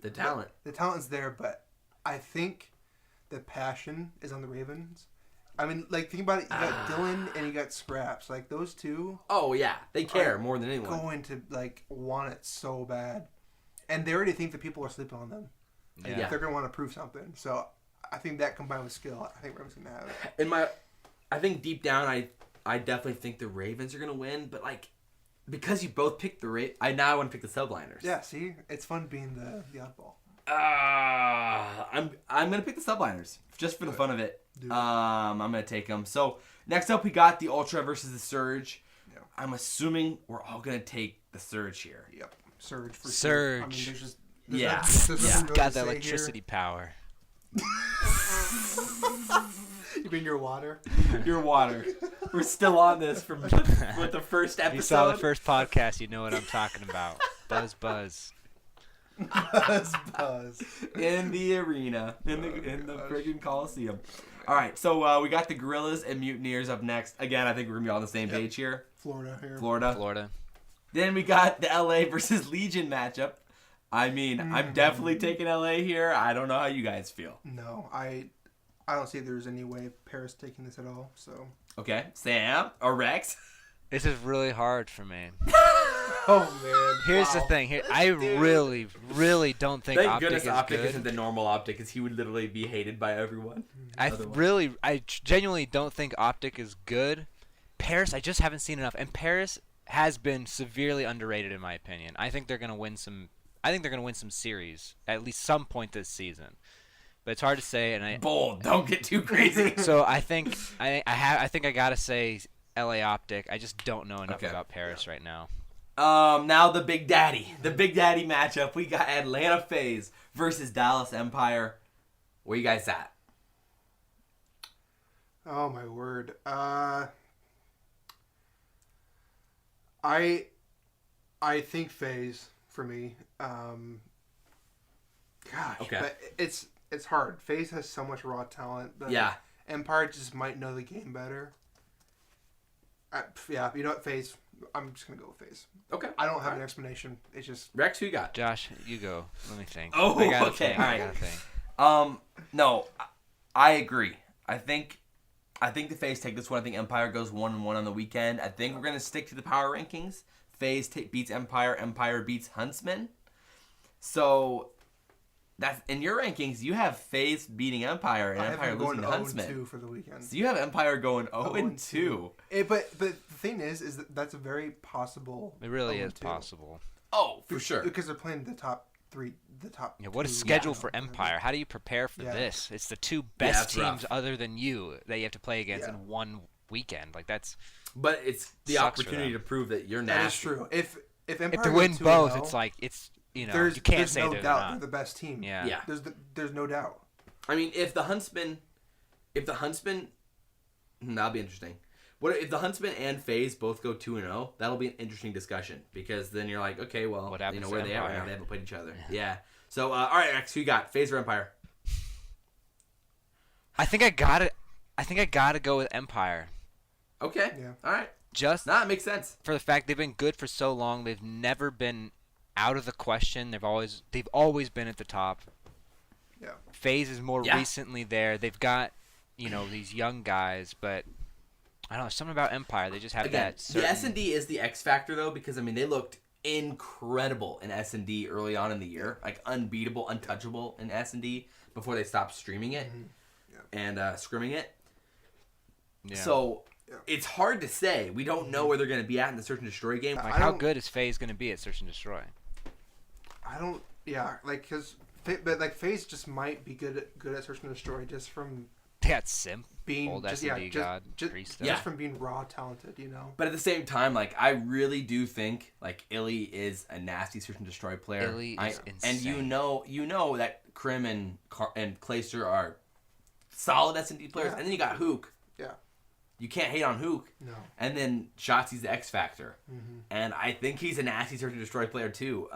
Speaker 1: The talent.
Speaker 3: The talent's there, but I think the passion is on the Ravens. I mean, like think about it. You got Dylan and you got Scraps. Like those two.
Speaker 1: Oh yeah, they care more than anyone.
Speaker 3: Going to like want it so bad, and they already think that people are sleeping on them. And
Speaker 1: Yeah.
Speaker 3: they're gonna want to prove something. So I think that combined with skill, I think Ravens gonna have it.
Speaker 1: I think deep down, I definitely think the Ravens are gonna win, but like, because you both picked the I want to pick the Subliners.
Speaker 3: Yeah, see, it's fun being the oddball.
Speaker 1: I'm gonna pick the Subliners just for the fun of it. I'm gonna take them. So Next up, we got the Ultra versus the Surge.
Speaker 3: Yeah.
Speaker 1: I'm assuming we're all going to take the Surge here.
Speaker 3: Yep. Surge for
Speaker 2: Surge.
Speaker 3: Sure. I mean, there's
Speaker 1: Yeah.
Speaker 3: nothing really
Speaker 2: Got
Speaker 3: to
Speaker 2: that
Speaker 3: say
Speaker 2: electricity power.
Speaker 3: here. You mean your water?
Speaker 1: Your water. We're still on this from with the first episode.
Speaker 2: If you saw the first podcast, you know what I'm talking about. Buzz.
Speaker 3: Buzz.
Speaker 1: in the arena, in the friggin' Coliseum. All right, so we got the Guerillas and Mutineers up next. Again, I think we're gonna be on the same page here.
Speaker 3: Florida.
Speaker 1: Then we got the LA versus Legion matchup. I mean, I'm definitely taking LA here. I don't know how you guys feel.
Speaker 3: No, I don't see there's any way Paris taking this at all. So.
Speaker 1: Okay, Sam or Rex.
Speaker 2: This is really hard for me.
Speaker 3: Oh man.
Speaker 2: Here's the thing. I really, really don't think
Speaker 1: Thank
Speaker 2: OpTic
Speaker 1: goodness
Speaker 2: is
Speaker 1: OpTic
Speaker 2: good.
Speaker 1: isn't the normal OpTic, because he would literally be hated by everyone.
Speaker 2: I genuinely don't think OpTic is good. Paris, I just haven't seen enough, and Paris has been severely underrated in my opinion. I think they're gonna win some. I think they're gonna win some series at least some point this season, but it's hard to say. And
Speaker 1: Bold, don't get too crazy.
Speaker 2: So I think I think I gotta say LA OpTic. I just don't know enough about Paris right now.
Speaker 1: Now the Big Daddy matchup. We got Atlanta FaZe versus Dallas Empire. Where you guys at?
Speaker 3: Oh my word. I think FaZe for me. Gosh,
Speaker 1: Okay.
Speaker 3: but it's hard. FaZe has so much raw talent. But
Speaker 1: Yeah.
Speaker 3: Empire just might know the game better. Yeah, you know what, FaZe. I'm just gonna go with FaZe.
Speaker 1: Okay.
Speaker 3: I don't have an explanation. It's just
Speaker 1: Rex, who you got?
Speaker 2: Josh, you go. Let me think.
Speaker 1: Oh,
Speaker 2: I gotta
Speaker 1: okay.
Speaker 2: think.
Speaker 1: All
Speaker 2: I
Speaker 1: right.
Speaker 2: gotta think.
Speaker 1: No, I agree. I think the FaZe take this one. I think Empire goes 1-1 on the weekend. I think we're gonna stick to the power rankings. FaZe beats Empire. Empire beats Huntsman. So that's in your rankings. You have FaZe beating Empire and Empire losing to Huntsman.
Speaker 3: 0-2 for the weekend.
Speaker 1: So you have Empire going 0-2.
Speaker 3: But the thing is that that's a very possible.
Speaker 2: It really is
Speaker 3: 0-2.
Speaker 2: possible.
Speaker 1: Oh, for sure.
Speaker 3: Because they're playing the top three.
Speaker 2: Yeah, what a
Speaker 3: two,
Speaker 2: schedule for Empire. How do you prepare for
Speaker 3: Yeah.
Speaker 2: this? It's the two best
Speaker 1: it's
Speaker 2: teams
Speaker 1: rough.
Speaker 2: other than you that you have to play against
Speaker 3: Yeah.
Speaker 2: in one weekend. Like that's
Speaker 1: But it's the
Speaker 2: Sucks for
Speaker 1: opportunity to
Speaker 2: them.
Speaker 1: prove that you're
Speaker 3: That is
Speaker 1: nasty.
Speaker 3: true. If Empire
Speaker 2: if to win
Speaker 3: goes 2-0,
Speaker 2: both, it's like it's you
Speaker 3: there's
Speaker 2: can't
Speaker 3: there's
Speaker 2: say
Speaker 3: no
Speaker 2: they're
Speaker 3: doubt
Speaker 2: not.
Speaker 3: they're the best team.
Speaker 2: Yeah.
Speaker 1: Yeah.
Speaker 3: There's no doubt.
Speaker 1: I mean, if the Huntsman, that'll be interesting. What if the Huntsman and FaZe both go 2-0? That'll be an interesting discussion, because then you're like, okay, well,
Speaker 2: What happens
Speaker 1: where
Speaker 2: to
Speaker 1: they at right
Speaker 2: Empire?
Speaker 1: now? They haven't played each other. Yeah. So, all right, Rex, who you got? FaZe or Empire?
Speaker 2: I think I gotta go with Empire.
Speaker 1: Okay.
Speaker 3: Yeah.
Speaker 1: All right.
Speaker 2: Just
Speaker 1: Nah, it makes sense.
Speaker 2: for the fact they've been good for so long, they've never been out of the question. They've always been at the top.
Speaker 3: Yeah.
Speaker 2: FaZe is more
Speaker 1: Yeah.
Speaker 2: recently there. They've got these young guys, but I don't know, something about Empire. They just have
Speaker 1: Again,
Speaker 2: that
Speaker 1: the
Speaker 2: certain...
Speaker 1: S&D is the X factor, though, because, I mean, they looked incredible in S&D early on in the year. Like, unbeatable, untouchable in S&D before they stopped streaming it and scrimming it.
Speaker 2: Yeah.
Speaker 1: So, it's hard to say. We don't know where they're going to be at in the Search and Destroy game.
Speaker 2: Like, how good is FaZe going to be at Search and Destroy?
Speaker 3: I don't. Yeah, but FaZe just might be good at Search and Destroy just from
Speaker 2: They got Simp,
Speaker 3: being
Speaker 2: old
Speaker 3: just,
Speaker 2: S&D god,
Speaker 3: just
Speaker 2: Priestahh.
Speaker 3: from being raw talented,
Speaker 1: But at the same time, like, I really do think, like, ILLeY is a nasty Search and Destroy player.
Speaker 2: ILLeY is
Speaker 1: and
Speaker 2: insane.
Speaker 1: you know that Krim and Clayster are solid S&D players.
Speaker 3: Yeah.
Speaker 1: And then you got Hook.
Speaker 3: Yeah.
Speaker 1: You can't hate on Hook.
Speaker 3: No.
Speaker 1: And then Shotzi's the X Factor. And I think he's a nasty Search and Destroy player, too.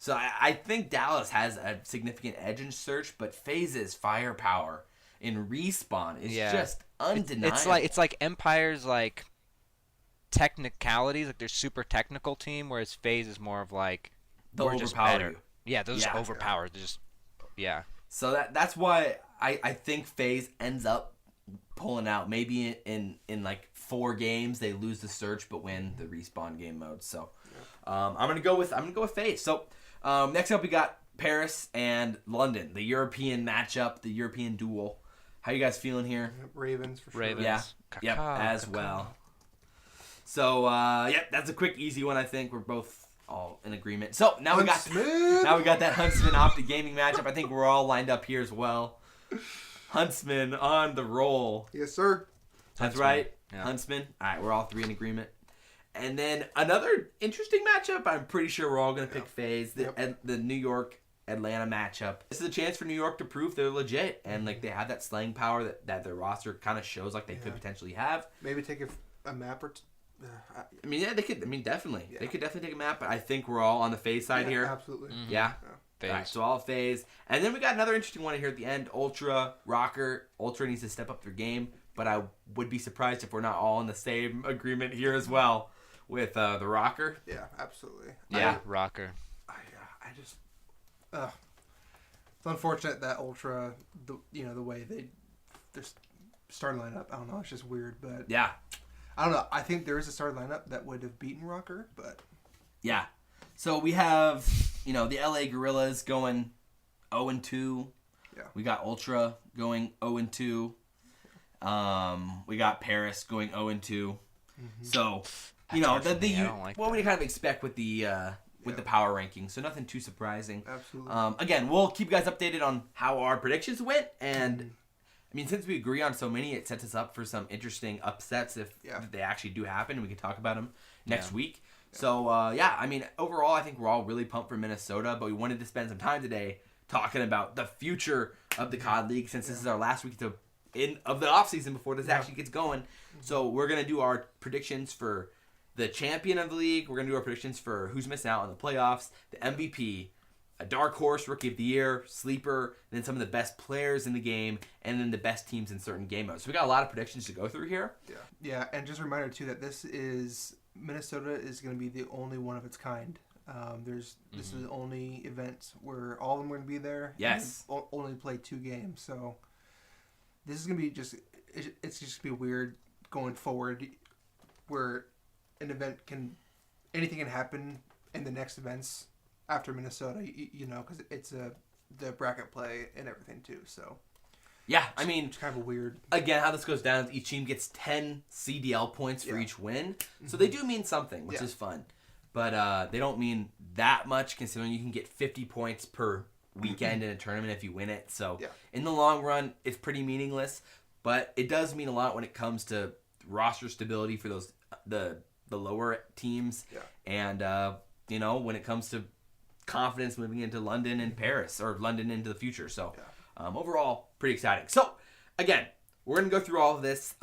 Speaker 1: So I think Dallas has a significant edge in Search, but FaZe's firepower in Respawn is just undeniable.
Speaker 2: It's like Empire's like technicalities, like they're super technical team, whereas FaZe is more of like
Speaker 1: They'll
Speaker 2: we're just
Speaker 1: overpower
Speaker 2: better.
Speaker 1: you.
Speaker 2: Yeah, those are overpowered. They're just
Speaker 1: So that's why I think FaZe ends up pulling out. Maybe in like 4 games they lose the Search but win the Respawn game mode. So I'm gonna go with FaZe. So next up we got Paris and London, the European matchup, the European duel. How you guys feeling here?
Speaker 3: Ravens for sure.
Speaker 2: Ravens.
Speaker 1: Yeah. Yep, as well. So that's a quick, easy one. I think we're both all in agreement. So now we got that Huntsman OpTic Gaming matchup. I think we're all lined up here as well. Huntsman on the roll.
Speaker 3: Yes, sir.
Speaker 1: That's
Speaker 2: Huntsman.
Speaker 1: right.
Speaker 2: Yeah.
Speaker 1: Huntsman. All right, we're all three in agreement. And then another interesting matchup. I'm pretty sure we're all going to pick FaZe. The New York Atlanta matchup. This is a chance for New York to prove they're legit and like they have that slaying power that their roster kind of shows like they could potentially have.
Speaker 3: Maybe take a map or two.
Speaker 1: I mean, yeah, they could. I mean, definitely. Yeah. They could definitely take a map, but I think we're all on the FaZe side here.
Speaker 3: Absolutely.
Speaker 2: Mm-hmm.
Speaker 1: Yeah.
Speaker 2: FaZe.
Speaker 1: All right, so all FaZe. And then we got another interesting one here at the end. Ultra, Rokkr. Ultra needs to step up their game, but I would be surprised if we're not all in the same agreement here as well with the Rokkr.
Speaker 3: Yeah, absolutely.
Speaker 2: Yeah, Rokkr.
Speaker 3: I just... it's unfortunate that Ultra, the way their starting lineup, I don't know, it's just weird, but...
Speaker 1: Yeah.
Speaker 3: I don't know. I think there is a starting lineup that would have beaten Rokkr, but...
Speaker 1: Yeah. So we have, the LA Guerillas going 0-2.
Speaker 3: Yeah.
Speaker 1: We got Ultra going 0-2. We got Paris going 0-2. Mm-hmm. So, what we kind of expect with the the power rankings. So nothing too surprising.
Speaker 3: Absolutely.
Speaker 1: Again, we'll keep you guys updated on how our predictions went, and I mean, since we agree on so many, it sets us up for some interesting upsets if they actually do happen, and we can talk about them next week. Yeah. So, I mean, overall, I think we're all really pumped for Minnesota, but we wanted to spend some time today talking about the future of the CoD League since this is our last week of the offseason before this actually gets going. So we're going to do our predictions for the champion of the league. We're going to do our predictions for who's missing out on the playoffs, the MVP, a Darkhorse Rookie of the Year, Sleeper, and then some of the best players in the game, and then the best teams in certain game modes. So we got a lot of predictions to go through here.
Speaker 3: Yeah, and just a reminder, too, that Minnesota is going to be the only one of its kind. This is the only event where all of them are going to be there.
Speaker 1: Yes.
Speaker 3: And only play 2 games. So this is going to be it's just going to be weird going forward where anything can happen in the next events after Minnesota, because it's the bracket play and everything too. So
Speaker 1: yeah, I mean,
Speaker 3: it's kind of a weird.
Speaker 1: Again, how this goes down is each team gets 10 CDL points for each win, so they do mean something, which is fun. But they don't mean that much considering you can get 50 points per weekend in a tournament if you win it. So in the long run, it's pretty meaningless, but it does mean a lot when it comes to roster stability for those the lower teams, and when it comes to confidence moving into London and Paris, or London into the future. So overall, pretty exciting. So again, we're going to go through all of this.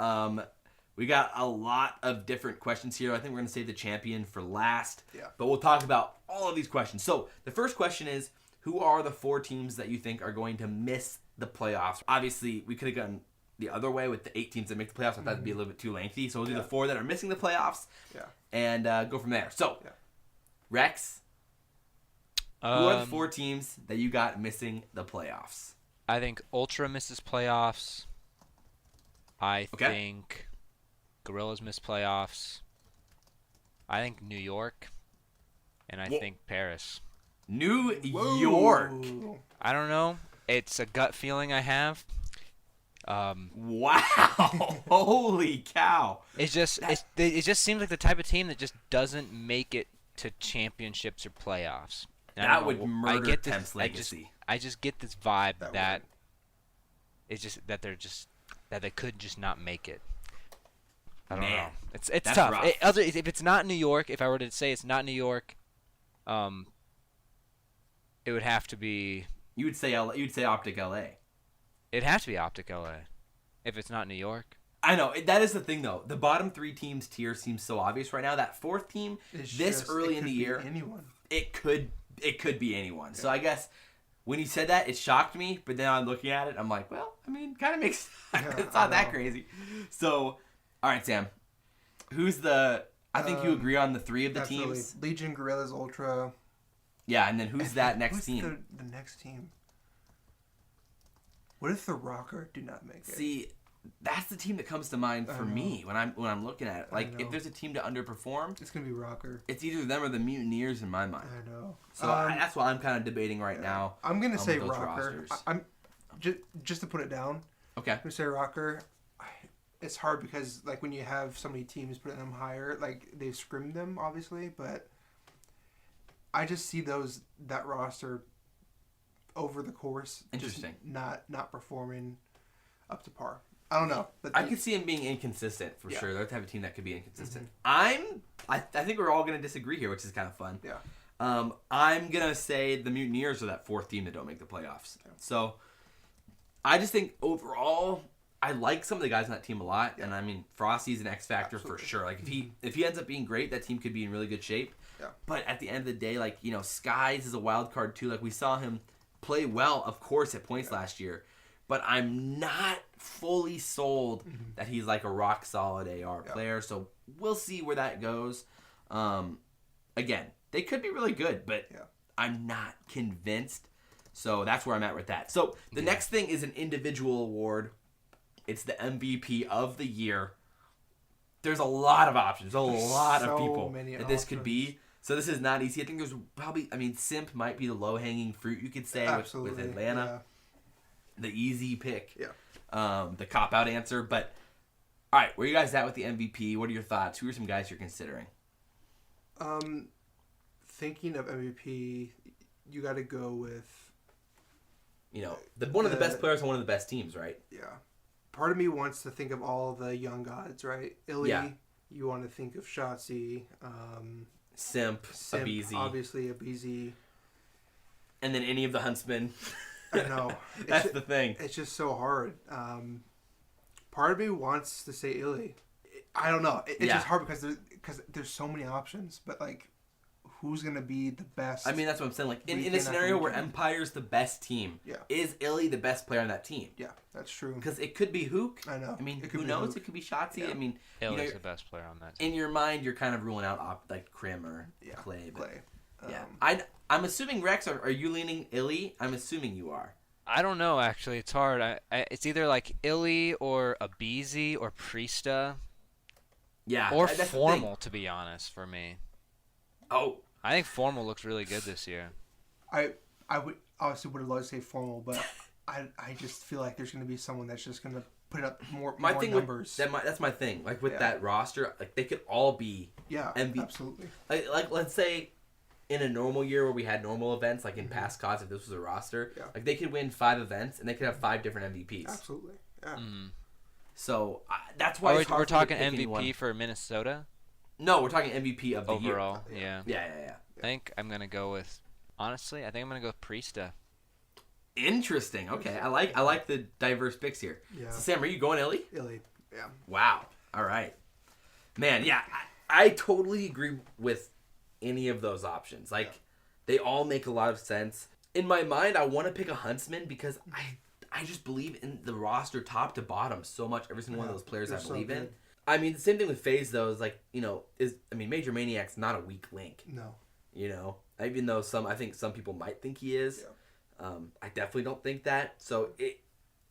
Speaker 1: We got a lot of different questions here. I think we're going to save the champion for last, but we'll talk about all of these questions. So the first question is, who are the 4 teams that you think are going to miss the playoffs? Obviously, we could have gone the other way with the 8 teams that make the playoffs. I thought it'd be a little bit too lengthy. So we'll do the 4 that are missing the playoffs and go from there. So, Rex, who are the 4 teams that you got missing the playoffs?
Speaker 2: I think Ultra misses playoffs. I think Guerillas miss playoffs. I think New York. And I think Paris.
Speaker 1: New York.
Speaker 2: I don't know. It's a gut feeling I have.
Speaker 1: Wow! Holy cow!
Speaker 2: It just seems like the type of team that just doesn't make it to championships or playoffs. And
Speaker 1: that would murder Temp's legacy.
Speaker 2: I just get this vibe that it's just that they could just not make it. I don't know. It's tough. If it's not New York, if I were to say it's not New York, it would have to be.
Speaker 1: You would say LA. You'd say OpTic LA.
Speaker 2: It'd have to be OpTic LA, if it's not New York.
Speaker 1: I know. That is the thing, though. The bottom 3 teams tier seems so obvious right now. That 4th team, early in the year,
Speaker 3: anyone.
Speaker 1: It could be anyone. Yeah. So I guess when you said that, it shocked me. But then I'm looking at it, I'm like, well, I mean, kind of makes sense. It's not that crazy. So, all right, Sam. Who's the... I think you agree on the 3 of the teams.
Speaker 3: Legion, Guerillas, Ultra.
Speaker 1: Yeah, and then who's that next team?
Speaker 3: The next team? What if the Rokkr do not make it?
Speaker 1: See, that's the team that comes to mind for me when I'm looking at it. Like, if there's a team to underperform,
Speaker 3: it's gonna be Rokkr.
Speaker 1: It's either them or the Mutineers in my mind.
Speaker 3: I know.
Speaker 1: So that's what I'm kind of debating right now.
Speaker 3: I'm gonna say Rokkr. I'm just to put it down.
Speaker 1: Okay.
Speaker 3: I'm gonna say Rokkr. It's hard because like when you have so many teams putting them higher, like they've scrimmed them obviously, but I just see that roster over the course
Speaker 1: interesting
Speaker 3: just not performing up to par. I don't know. But
Speaker 1: I could see him being inconsistent for sure. They're the type of team that could be inconsistent.
Speaker 3: Mm-hmm.
Speaker 1: I think we're all going to disagree here, which is kind of fun.
Speaker 3: Yeah.
Speaker 1: I'm going to say the Mutineers are that fourth team that don't make the playoffs. Yeah. So I just think overall, I like some of the guys on that team a lot. Yeah. And I mean, Frosty's an X factor for sure. Like if he ends up being great, that team could be in really good shape.
Speaker 3: Yeah.
Speaker 1: But at the end of the day, like, you know, Skies is a wild card too. Like we saw him play well, of course, at points last year. But I'm not fully sold that he's like a rock solid AR player. So we'll see where that goes. Again, they could be really good, but I'm not convinced. So that's where I'm at with that. So the next thing is an individual award. It's the MVP of the year. There's a lot of options. There's a lot of people that this could be. So this is not easy. I think there's probably, I mean, Simp might be the low-hanging fruit, you could say, with Atlanta. Yeah. The easy pick. Yeah. The cop-out answer. But, all right, where are you guys at with the MVP? What are your thoughts? Who are some guys you're considering?
Speaker 3: Thinking of MVP, you got to go with...
Speaker 1: You know, one of the best players on one of the best teams, right?
Speaker 3: Yeah. Part of me wants to think of all the young gods, right? ILLeY. Yeah. You want to think of Shotzzy.
Speaker 1: Simp, AbeZy.
Speaker 3: Obviously, AbeZy.
Speaker 1: And then any of the Huntsmen.
Speaker 3: I know.
Speaker 1: That's the thing.
Speaker 3: It's just so hard. Part of me wants to say ILLeY. I don't know. It's just hard because there's so many options. But, like, who's going to be the best?
Speaker 1: I mean, that's what I'm saying. Like, in a scenario where Empire's the best team, is ILLeY the best player on that team?
Speaker 3: Yeah, that's true.
Speaker 1: Because it could be Hook.
Speaker 3: I know.
Speaker 1: I mean, who knows? It could be Shotzzy. Yeah. I mean,
Speaker 2: ILLeY's the best player on that team.
Speaker 1: In your mind, you're kind of ruling out like Krim or Clay. But,
Speaker 3: Clay.
Speaker 1: I'm assuming, Rex, are you leaning ILLeY? I'm assuming you are.
Speaker 2: I don't know, actually. It's hard. It's either like ILLeY or AbeZy or Priestahh.
Speaker 1: Yeah.
Speaker 2: Or Formal, to be honest, for me.
Speaker 1: Oh.
Speaker 2: I think Formal looks really good this year.
Speaker 3: I would obviously would have loved to say Formal, but I just feel like there's going to be someone that's just going to put up more numbers.
Speaker 1: That's my thing. Like with that roster, like they could all be MVP.
Speaker 3: Absolutely.
Speaker 1: Like let's say in a normal year where we had normal events, like in past CODs, if this was a roster, like they could win 5 events and they could have 5 different MVPs.
Speaker 3: Absolutely. Yeah.
Speaker 1: So that's why
Speaker 2: we're talking MVP for Minnesota.
Speaker 1: No, we're talking MVP of the year.
Speaker 2: Overall, yeah.
Speaker 1: I
Speaker 2: think I'm going to go with, honestly, I think I'm going to go with Priestahh.
Speaker 1: Interesting. Okay, I like the diverse picks here. Yeah. So Sam, are you going ILLeY?
Speaker 3: ILLeY, yeah.
Speaker 1: Wow. All right. Man, yeah, I totally agree with any of those options. Like, they all make a lot of sense. In my mind, I want to pick a Huntsman because I just believe in the roster top to bottom so much. Every single one of those players I believe in. I mean, the same thing with FaZe, though, is like, you know, Major Maniac's not a weak link.
Speaker 3: No.
Speaker 1: You know, even though I think some people might think he is. Yeah. I definitely don't think that. So,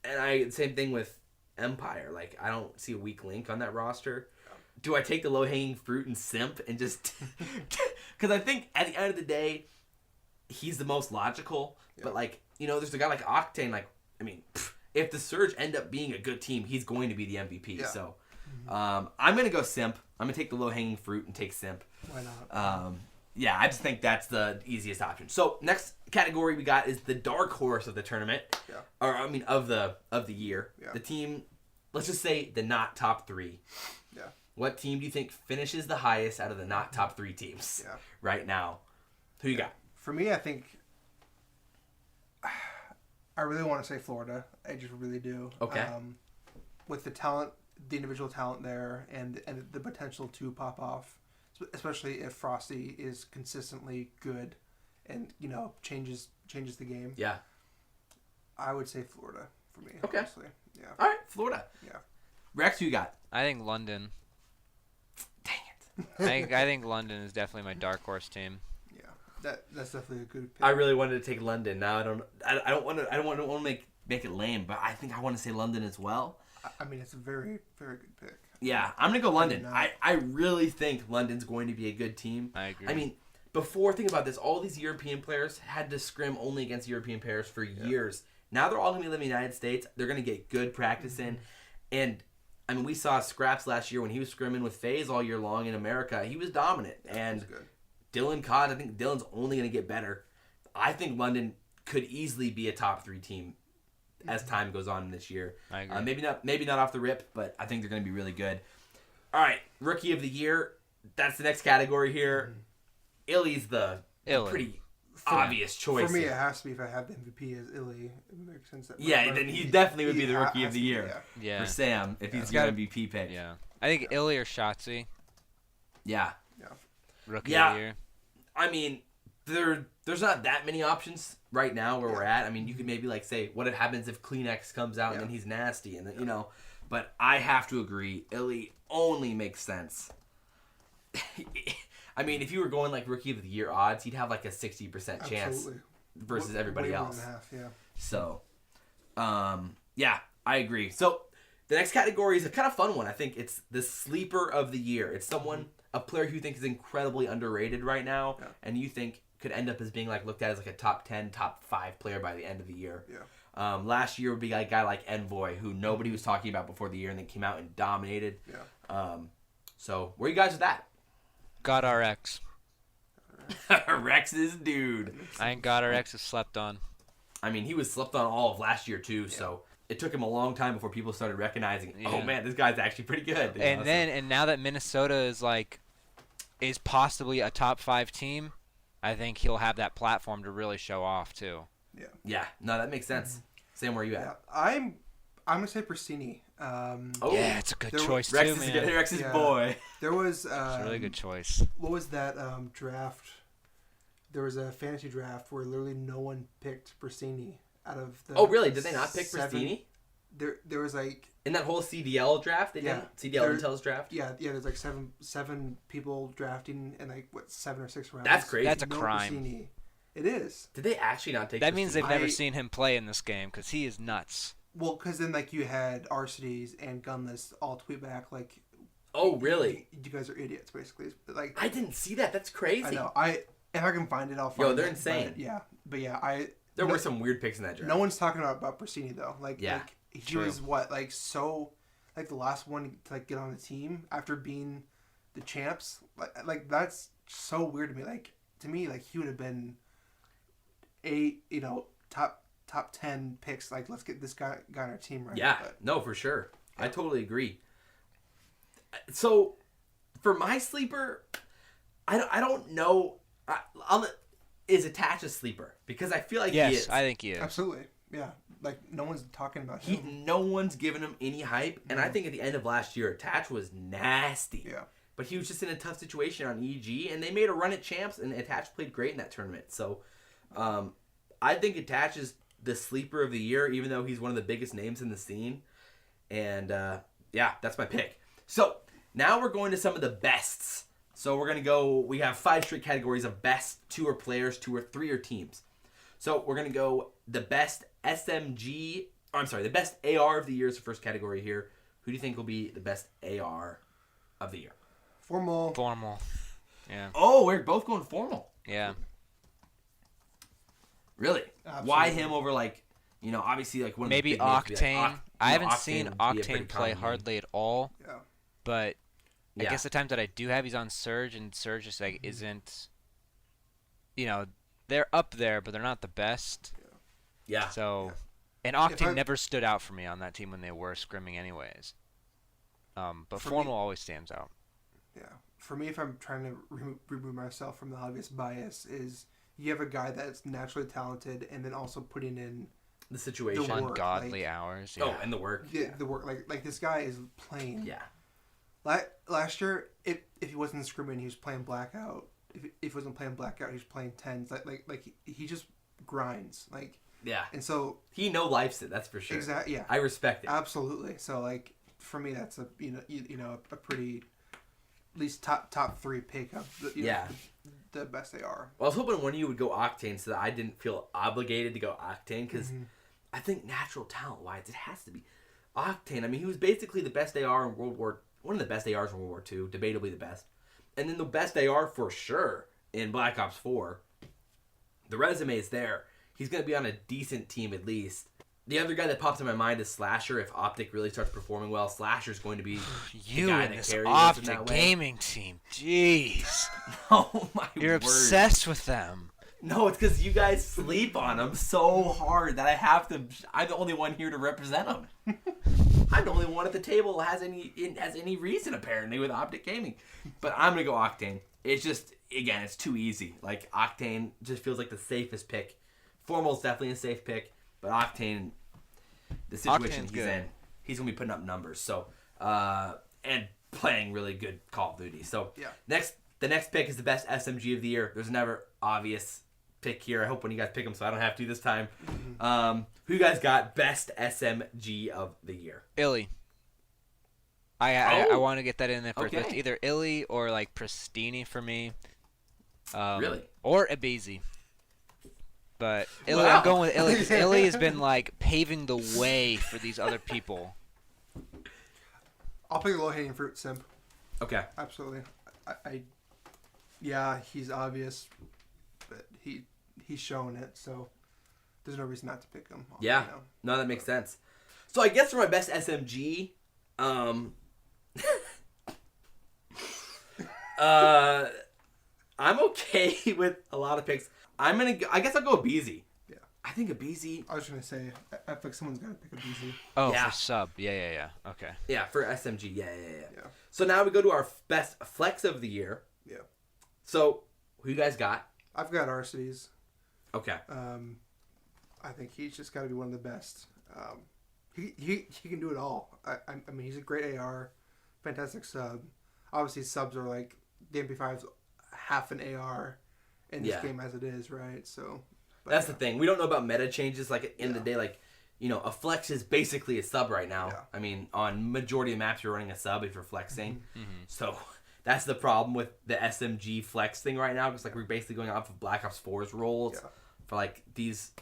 Speaker 1: same thing with Empire. Like, I don't see a weak link on that roster. Yeah. Do I take the low-hanging fruit and Simp and just... Because I think at the end of the day, he's the most logical. Yeah. But, like, you know, there's a guy like Octane. Like, I mean, if the Surge end up being a good team, he's going to be the MVP. Yeah. So... I'm going to go Simp. I'm going to take the low-hanging fruit and take Simp.
Speaker 3: Why not?
Speaker 1: Yeah, I just think that's the easiest option. So, next category we got is the Darkhorse of the tournament. Yeah. Or, I mean, of the year. Yeah. The team, let's just say the not top 3. Yeah. What team do you think finishes the highest out of the not top 3 teams right now? Who you got?
Speaker 3: For me, I think... I really want to say Florida. I just really do.
Speaker 1: Okay.
Speaker 3: With the talent... the individual talent there and the potential to pop off, especially if Frosty is consistently good and, you know, changes the game. Yeah. I would say Florida for me.
Speaker 1: Okay.
Speaker 3: Honestly. Yeah.
Speaker 1: All right, Florida.
Speaker 3: Yeah.
Speaker 1: Rex, who you got?
Speaker 2: I think London.
Speaker 1: Dang
Speaker 2: it. I think London is definitely my dark horse team.
Speaker 3: Yeah. That's definitely a good pick.
Speaker 1: I really wanted to take London. Now I don't want to make it lame, but I think I want to say London as well.
Speaker 3: I mean, it's a very, very good pick.
Speaker 1: Yeah, I'm going to go London. I really think London's going to be a good team.
Speaker 2: I agree.
Speaker 1: I mean, think about this. All these European players had to scrim only against European players for years. Now they're all going to be living in the United States. They're going to get good practice in. And, I mean, we saw Scraps last year when he was scrimming with FaZe all year long in America. He was dominant. And Dylan CoD, I think Dylan's only going to get better. I think London could easily be a top 3 team as time goes on this year.
Speaker 2: I agree.
Speaker 1: Maybe not off the rip, but I think they're going to be really good. All right, Rookie of the Year. That's the next category here. ILLeY's the pretty obvious choice.
Speaker 3: For me,
Speaker 1: here.
Speaker 3: it has to be if I have the MVP as ILLeY. It makes sense that
Speaker 1: then he definitely would be the Rookie of the Year
Speaker 2: Yeah.
Speaker 1: for Sam if he's your MVP pick.
Speaker 2: Yeah. I think ILLeY or Shotzzy.
Speaker 1: Yeah.
Speaker 2: Rookie of the Year.
Speaker 1: I mean, there's not that many options right now where we're at. I mean, you could maybe say, what happens if Kleenex comes out and then he's nasty, and then But I have to agree, ILLeY only makes sense. I mean, if you were going Rookie of the Year odds, he'd have a 60% chance versus everybody else.
Speaker 3: Way more than half, yeah.
Speaker 1: So, I agree. So, the next category is a kind of fun one. I think it's the Sleeper of the Year. It's a player who you think is incredibly underrated right now, and you think could end up as being looked at as a top 10, top 5 player by the end of the year.
Speaker 3: Yeah.
Speaker 1: Last year would be a guy like Envoy, who nobody was talking about before the year, and then came out and dominated.
Speaker 3: Yeah.
Speaker 1: So, where are you guys with that?
Speaker 2: God RX.
Speaker 1: Rex's dude.
Speaker 2: I think God RX is slept on.
Speaker 1: I mean, he was slept on all of last year, too, so it took him a long time before people started recognizing, oh, man, this guy's actually pretty good.
Speaker 2: And now that Minnesota is possibly a top 5 team, I think he'll have that platform to really show off, too.
Speaker 3: Yeah.
Speaker 1: Yeah. No, that makes sense.
Speaker 3: Mm-hmm.
Speaker 1: Sam, where are you at?
Speaker 3: Yeah. I'm going to say Priestahh.
Speaker 2: Yeah, it's a good choice,
Speaker 1: Rex
Speaker 2: too,
Speaker 1: is
Speaker 2: man.
Speaker 1: Rex's boy.
Speaker 3: There was...
Speaker 2: It's a really good choice.
Speaker 3: What was that draft? There was a fantasy draft where literally no one picked Priestahh out of the...
Speaker 1: Oh, really? Did they not pick Priestahh?
Speaker 3: There was
Speaker 1: in that whole CDL draft? They didn't? CDL Intel's draft?
Speaker 3: Yeah, there's seven people drafting in 7 or 6 rounds.
Speaker 1: That's crazy.
Speaker 2: That's a crime.
Speaker 3: Priestahh. It is.
Speaker 1: Did they actually not take
Speaker 2: That means they've
Speaker 1: Priestahh?
Speaker 2: never seen him play in this game, because he is nuts.
Speaker 3: Well, because then you had Arcitys and Gunless all tweet back
Speaker 1: oh, really?
Speaker 3: You guys are idiots, basically.
Speaker 1: I didn't see that. That's crazy.
Speaker 3: I know. If I can find it, I'll find it.
Speaker 1: Yo, they're insane.
Speaker 3: But
Speaker 1: there were some weird picks in that draft.
Speaker 3: No one's talking about Priestahh though. He
Speaker 2: True.
Speaker 3: was the last one to get on the team after being the champs. That's so weird to me. To me, he would have been top 10 picks. Let's get this guy on our team right.
Speaker 1: Yeah, no, for sure. I totally agree. So, for my sleeper, I don't know. Is attached a sleeper? Because I feel like he is.
Speaker 2: Yes, I think he is.
Speaker 3: Absolutely. Yeah. No one's talking about him.
Speaker 1: No one's giving him any hype. And I think at the end of last year, Attach was nasty.
Speaker 3: Yeah.
Speaker 1: But he was just in a tough situation on EG, and they made a run at champs, and Attach played great in that tournament. So, I think Attach is the sleeper of the year, even though he's one of the biggest names in the scene. And, that's my pick. So, now we're going to some of the bests. So, we're going to go, we have 5 straight categories of best 2 or players, 2 or 3 or teams. So, we're going to go the best the best AR of the year is the first category here. Who do you think will be the best AR of the year?
Speaker 3: Formal.
Speaker 2: Yeah.
Speaker 1: Oh, we're both going formal.
Speaker 2: Yeah.
Speaker 1: Really?
Speaker 3: Absolutely.
Speaker 1: Why him over obviously one of
Speaker 2: Maybe
Speaker 1: the big names would be
Speaker 2: Octane. I haven't seen
Speaker 1: would be a pretty
Speaker 2: Octane play
Speaker 1: common name.
Speaker 2: hardly at all.
Speaker 3: Yeah.
Speaker 2: But I
Speaker 1: Yeah.
Speaker 2: guess the times that I do have, he's on Surge, and Surge just isn't. They're up there, but they're not the best.
Speaker 1: Yeah.
Speaker 2: So, and Octane never stood out for me on that team when they were scrimming, anyways. But formal always stands out.
Speaker 3: Yeah. For me, if I'm trying to remove myself from the obvious bias, is you have a guy that's naturally talented, and then also putting in
Speaker 1: The situation.
Speaker 3: The work,
Speaker 2: Ungodly hours. Yeah.
Speaker 1: Oh, and the work.
Speaker 3: the work. This guy is playing.
Speaker 1: Yeah.
Speaker 3: Last year, if he wasn't scrimming, he was playing Blackout. If he wasn't playing Blackout, he was playing tens. He just grinds.
Speaker 1: Yeah.
Speaker 3: And so
Speaker 1: He no-lifes it, that's for sure.
Speaker 3: exactly. Yeah.
Speaker 1: I respect it.
Speaker 3: Absolutely. So for me, that's a a pretty at least top 3 pick of the best they are.
Speaker 1: Well, I was hoping one of you would go Octane so that I didn't feel obligated to go Octane, because I think natural talent-wise, it has to be Octane. I mean, he was basically the best AR in one of the best ARs in World War II, debatably the best. And then the best AR for sure in Black Ops 4. The resume is there. He's going to be on a decent team at least. The other guy that pops in my mind is Slasher. If OpTic really starts performing well, Slasher's going to be the guy
Speaker 2: and
Speaker 1: that
Speaker 2: this
Speaker 1: carries us in that
Speaker 2: OpTic
Speaker 1: way.
Speaker 2: Gaming team. Jeez.
Speaker 1: Oh my
Speaker 2: You're
Speaker 1: word.
Speaker 2: obsessed with them.
Speaker 1: No, it's because you guys sleep on them so hard that I have to. I'm the only one here to represent them. I'm the only one at the table that has any reason apparently with OpTic Gaming. But I'm gonna go Octane. It's just again, it's too easy. Like Octane just feels like the safest pick. Formal's definitely a safe pick, but Octane, the situation
Speaker 2: Octane's
Speaker 1: he's
Speaker 2: good.
Speaker 1: in, he's gonna be putting up numbers. So and playing really good Call of Duty. So the next pick is the best SMG of the year. There's never obvious pick here. I hope when you guys pick them, so I don't have to this time. Who you guys got best SMG of the year?
Speaker 2: ILLeY. I want to get that in there first.
Speaker 1: Okay.
Speaker 2: It's either ILLeY or like Priestahh for me.
Speaker 1: Really?
Speaker 2: Or AbeZy. But ILLeY,
Speaker 1: Wow.
Speaker 2: I'm going with ILLeY because ILLeY has been like paving the way for these other people.
Speaker 3: I'll pick the low-hanging fruit, Simp.
Speaker 1: Okay.
Speaker 3: Absolutely. Yeah, he's obvious, but he's showing it, so there's no reason not to pick him.
Speaker 1: Yeah. No, that makes sense. So I guess for my best SMG, I'm okay with a lot of picks. I guess I'll go AbeZy.
Speaker 3: Yeah.
Speaker 1: I think AbeZy.
Speaker 3: I was gonna say, I feel like someone's gotta pick a BZ.
Speaker 2: Oh,
Speaker 1: Yeah.
Speaker 2: for sub. Yeah. Okay.
Speaker 1: Yeah, for SMG. Yeah.
Speaker 3: Yeah.
Speaker 1: So now we go to our best flex of the year.
Speaker 3: Yeah.
Speaker 1: So who you guys got?
Speaker 3: I've got Arcitys.
Speaker 1: Okay.
Speaker 3: I think he's just got to be one of the best. He can do it all. I mean, he's a great AR, fantastic sub. Obviously, subs are like the MP5's half an AR in this game as it is, right? So
Speaker 1: that's the thing. We don't know about meta changes. Like in the day, like a flex is basically a sub right now.
Speaker 3: Yeah.
Speaker 1: I mean, on majority of maps, you're running a sub if you're flexing. So that's the problem with the SMG flex thing right now. Because like we're basically going off of Black Ops 4's roles for like these.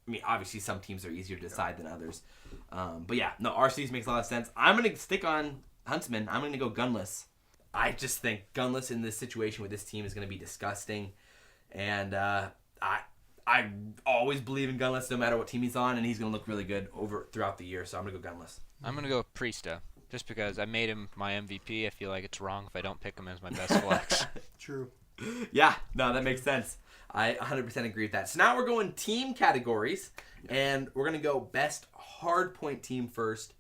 Speaker 1: I mean, obviously some teams are easier to decide than others. But yeah, no, RCs makes a lot of sense. I'm gonna stick on Huntsman. I'm gonna go Gunless. I just think Gunless in this situation with this team is gonna be disgusting, and I always believe in Gunless no matter what team he's on, and he's gonna look really good throughout the year. So I'm gonna go Gunless.
Speaker 2: I'm gonna go Priestahh just because I made him my MVP. I feel like it's wrong if I don't pick him as my best flex.
Speaker 3: True.
Speaker 1: Yeah, no, that makes sense. I 100% agree with that. So now we're going team categories, and we're going to go best hardpoint team first.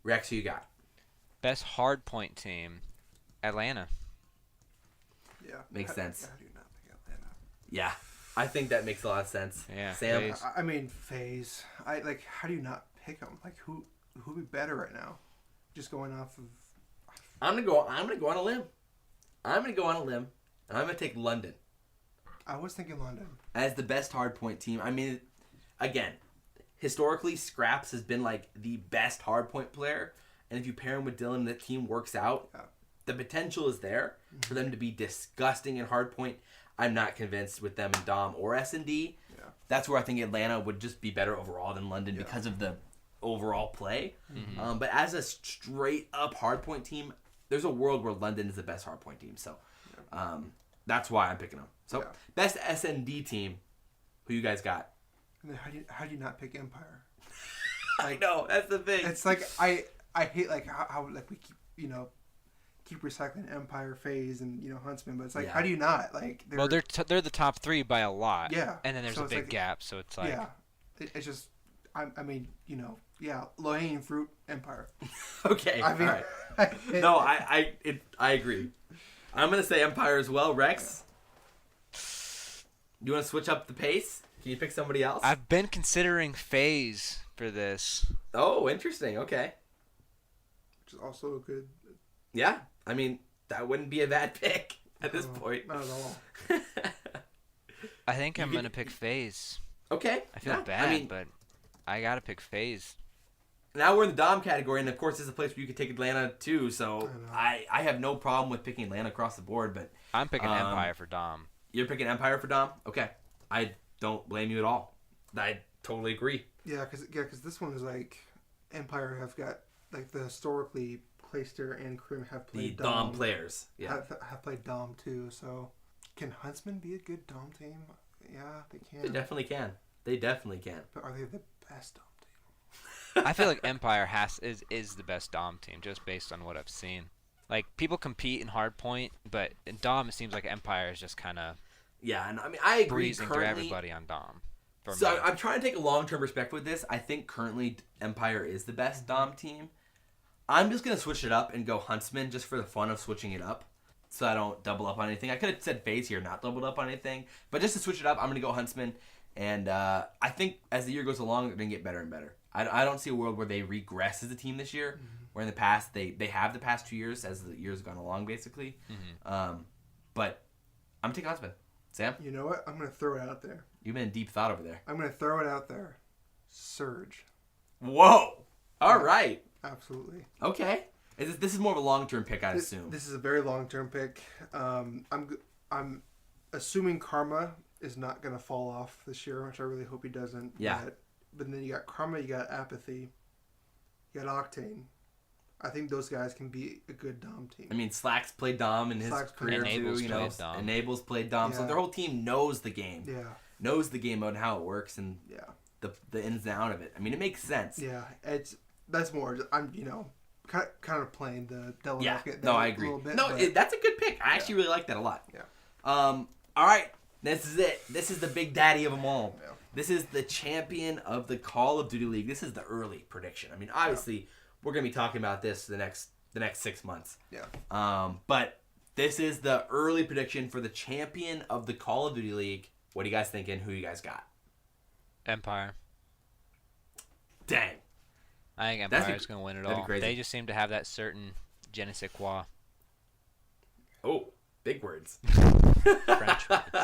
Speaker 1: Rex, who you got?
Speaker 2: Best hardpoint team, Atlanta.
Speaker 3: Yeah.
Speaker 1: Makes sense.
Speaker 3: How do you not pick Atlanta?
Speaker 1: Yeah, I think that makes a lot of sense.
Speaker 2: Yeah,
Speaker 1: Sam?
Speaker 2: FaZe.
Speaker 3: I mean, FaZe. How do you not pick him? Like, who would be better right now? Just going off of...
Speaker 1: I'm gonna go on a limb. I'm gonna take London
Speaker 3: I was thinking London.
Speaker 1: as the best hardpoint team. I mean, again, historically, Scraps has been like the best hardpoint player, and if you pair him with Dylan, the team works out.
Speaker 3: Yeah.
Speaker 1: The potential is there for them to be disgusting in hardpoint. I'm not convinced with them in Dom or S&D.
Speaker 3: Yeah.
Speaker 1: That's where I think Atlanta would just be better overall than London because of the overall play. But as a straight up hardpoint team, there's a world where London is the best hardpoint team. So that's why I'm picking them. So best S&D team, who you guys got?
Speaker 3: And then how do you not pick Empire?
Speaker 1: I know, that's the thing.
Speaker 3: It's like I hate like how like we keep recycling Empire, FaZe, and Huntsman, but it's like how do you not like?
Speaker 2: Well, they're the top three by a lot.
Speaker 3: Yeah.
Speaker 2: And then there's
Speaker 3: So
Speaker 2: a
Speaker 3: it's
Speaker 2: big
Speaker 3: like-
Speaker 2: gap, so it's like
Speaker 3: it's just I mean low hanging fruit Empire.
Speaker 1: Okay,
Speaker 3: I mean,
Speaker 1: all right. No, I agree. I'm gonna say Empire as well. Rex, you want to switch up the pace? Can you pick somebody else?
Speaker 2: I've been considering FaZe for this.
Speaker 1: Oh, interesting. Okay.
Speaker 3: which is also a good.
Speaker 1: Yeah, I mean that wouldn't be a bad pick at this point.
Speaker 3: Not at all.
Speaker 2: I think I'm gonna pick FaZe.
Speaker 1: Okay.
Speaker 2: I feel
Speaker 1: yeah,
Speaker 2: bad,
Speaker 1: I mean,
Speaker 2: but I gotta pick FaZe.
Speaker 1: now we're in the Dom category, and of course, this is a place where you could take Atlanta too. So I have no problem with picking Atlanta across the board, but
Speaker 2: I'm picking Empire for Dom.
Speaker 1: you're picking Empire for Dom. Okay, I don't blame you at all. I totally agree.
Speaker 3: Yeah, because this one is like Empire have got like the historically Clayster and Krim have
Speaker 1: The
Speaker 3: played
Speaker 1: Dom players. Yeah.
Speaker 3: have played Dom too. So can Huntsman be a good Dom team? Yeah, they can.
Speaker 1: They definitely can. They definitely can.
Speaker 3: But are they the best Dom team?
Speaker 2: I feel like Empire is the best Dom team just based on what I've seen. Like people compete in hardpoint, but in Dom it seems like Empire is just kind of
Speaker 1: Yeah, and I mean, I agree.
Speaker 2: breezing through everybody on Dom.
Speaker 1: So I'm trying to take a long-term perspective with this. I think currently Empire is the best Dom team. I'm just going to switch it up and go Huntsman just for the fun of switching it up. So I don't double up on anything. I could have said FaZe here, not doubled up on anything. But just to switch it up, I'm going to go Huntsman. And I think as the year goes along, they're going to get better and better. I don't see a world where they regress as a team this year. Where in the past, they have the past 2 years as the years have gone along, basically. But I'm taking Huntsman. Sam?
Speaker 3: You know what? I'm going to throw it out there.
Speaker 1: You've been in deep thought over there.
Speaker 3: I'm going to throw it out there. Surge.
Speaker 1: Whoa! All right.
Speaker 3: Absolutely.
Speaker 1: Okay. This is more of a long-term pick, I'd assume.
Speaker 3: This is a very long-term pick. I'm assuming Karma is not going to fall off this year, which I really hope he doesn't.
Speaker 1: Yeah.
Speaker 3: But then you got Karma, you got Apathy, you got Octane. I think those guys can be a good Dom team.
Speaker 1: I mean, Slacks played Dom in his career too. Enables played Dom. Yeah. So their whole team knows the game.
Speaker 3: Yeah.
Speaker 1: Knows the game mode and how it works and the ins and outs of it. I mean, it makes sense.
Speaker 3: Yeah. That's more. I'm kind of playing the devil advocate.
Speaker 1: No, I agree. That's a good pick. I actually really like that a lot.
Speaker 3: Yeah.
Speaker 1: All right. This is it. This is the big daddy of them all.
Speaker 3: Yeah.
Speaker 1: This is the champion of the Call of Duty League. This is the early prediction. I mean, obviously, we're gonna be talking about this the next 6 months.
Speaker 3: Yeah.
Speaker 1: But this is the early prediction for the champion of the Call of Duty League. What are you guys thinking? Who you guys got?
Speaker 2: Empire.
Speaker 1: Dang.
Speaker 2: I think Empire's going to win it all.
Speaker 1: Crazy.
Speaker 2: They just seem to have that certain je ne sais quoi.
Speaker 1: Oh, big words.
Speaker 2: French words.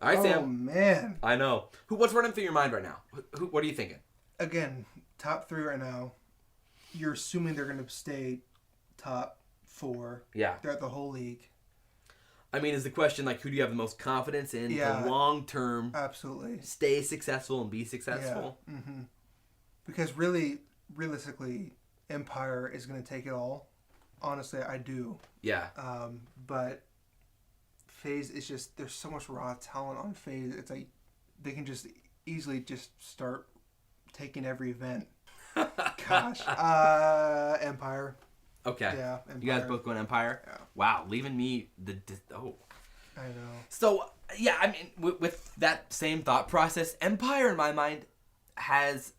Speaker 1: All right, Sam.
Speaker 3: Oh, man.
Speaker 1: I know. What's running through your mind right now? What are you thinking?
Speaker 3: Again, top 3 right now. You're assuming they're going to stay top 4 throughout the whole league.
Speaker 1: I mean, is the question, like, who do you have the most confidence in to long-term
Speaker 3: absolutely
Speaker 1: stay successful and be successful?
Speaker 3: Yeah. Mm-hmm. Because realistically, Empire is going to take it all. Honestly, I do.
Speaker 1: Yeah.
Speaker 3: But FaZe is just, there's so much raw talent on FaZe. It's like they can just easily just start taking every event. Gosh. Empire.
Speaker 1: Okay.
Speaker 3: Yeah. Empire.
Speaker 1: You guys both going Empire?
Speaker 3: Yeah.
Speaker 1: Wow. Leaving me
Speaker 3: I know.
Speaker 1: So, yeah, I mean, with that same thought process, Empire, in my mind, has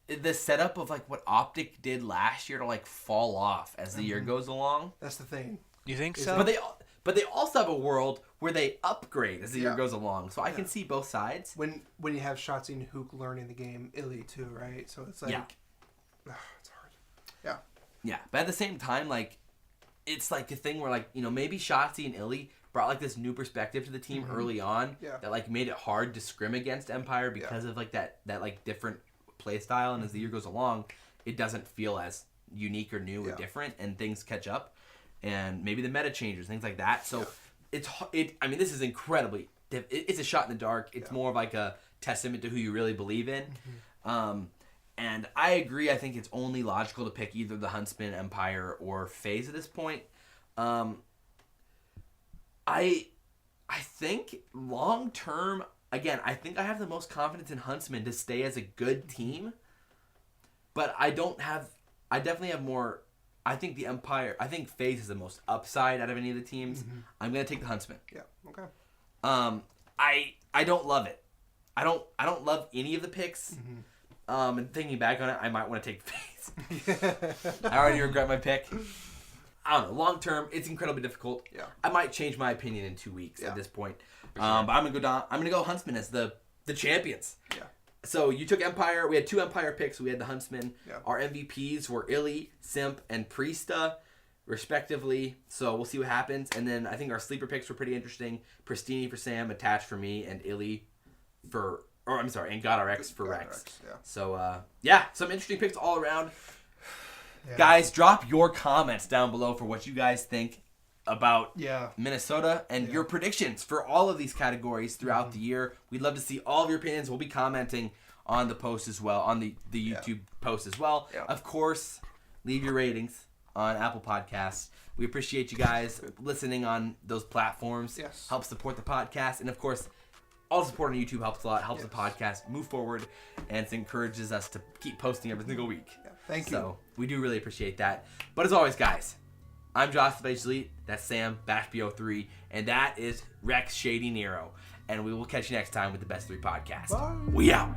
Speaker 1: the setup of, like, what OpTic did last year to, like, fall off as the year goes along.
Speaker 3: That's the thing.
Speaker 2: You think so?
Speaker 1: But they also have a world where they upgrade as the year goes along. So I can see both sides.
Speaker 3: When you have Shotzi and Hook learning the game, ILLeY too, right? So it's like, it's hard. Yeah.
Speaker 1: Yeah, but at the same time, like, it's like a thing where, like, you know, maybe Shotzi and ILLeY brought, like, this new perspective to the team early on that, like, made it hard to scrim against Empire because of, like, that like, different play style. And as the year goes along, it doesn't feel as unique or new or different, and things catch up. And maybe the meta changes, things like that. So I mean, this is incredibly, it's a shot in the dark. It's more of like a testament to who you really believe in. And I agree. I think it's only logical to pick either the Huntsman, Empire, or FaZe at this point. I think long term, again, I think I have the most confidence in Huntsman to stay as a good team. But I definitely have more. I think the Empire. I think FaZe is the most upside out of any of the teams. I'm gonna take the Huntsman.
Speaker 3: Yeah. Okay.
Speaker 1: I don't love it. I don't love any of the picks. And thinking back on it, I might want to take FaZe. I already regret my pick. I don't know. Long term, it's incredibly difficult.
Speaker 3: Yeah.
Speaker 1: I might change my opinion in 2 weeks at this point. But I'm gonna go Huntsman as the champions.
Speaker 3: Yeah.
Speaker 1: So you took Empire. We had 2 Empire picks. We had the Huntsman.
Speaker 3: Yeah.
Speaker 1: Our MVPs were ILLeY, Simp, and Priestahh, respectively. So we'll see what happens. And then I think our sleeper picks were pretty interesting. Pristini for Sam, Attached for me, and ILLeY and GodRx for Rex.
Speaker 3: Yeah.
Speaker 1: So some interesting picks all around.
Speaker 3: Yeah.
Speaker 1: Guys, drop your comments down below for what you guys think about Minnesota and your predictions for all of these categories throughout the year. We'd love to see all of your opinions. We'll be commenting on the post as well, on the YouTube post as well.
Speaker 3: Yeah.
Speaker 1: Of course, leave your ratings on Apple Podcasts. We appreciate you guys listening on those platforms.
Speaker 3: Yes.
Speaker 1: Help support the podcast. And of course, all the support on YouTube helps a lot, helps the podcast move forward, and it encourages us to keep posting every single week.
Speaker 3: Yeah. Thank you.
Speaker 1: So we do really appreciate that. But as always, guys, I'm Josh SalvationsElite. That's Sam, BashBO3. And that is Rex ShadyNero. And we will catch you next time with the Best 3 Podcast.
Speaker 3: Bye.
Speaker 1: We out.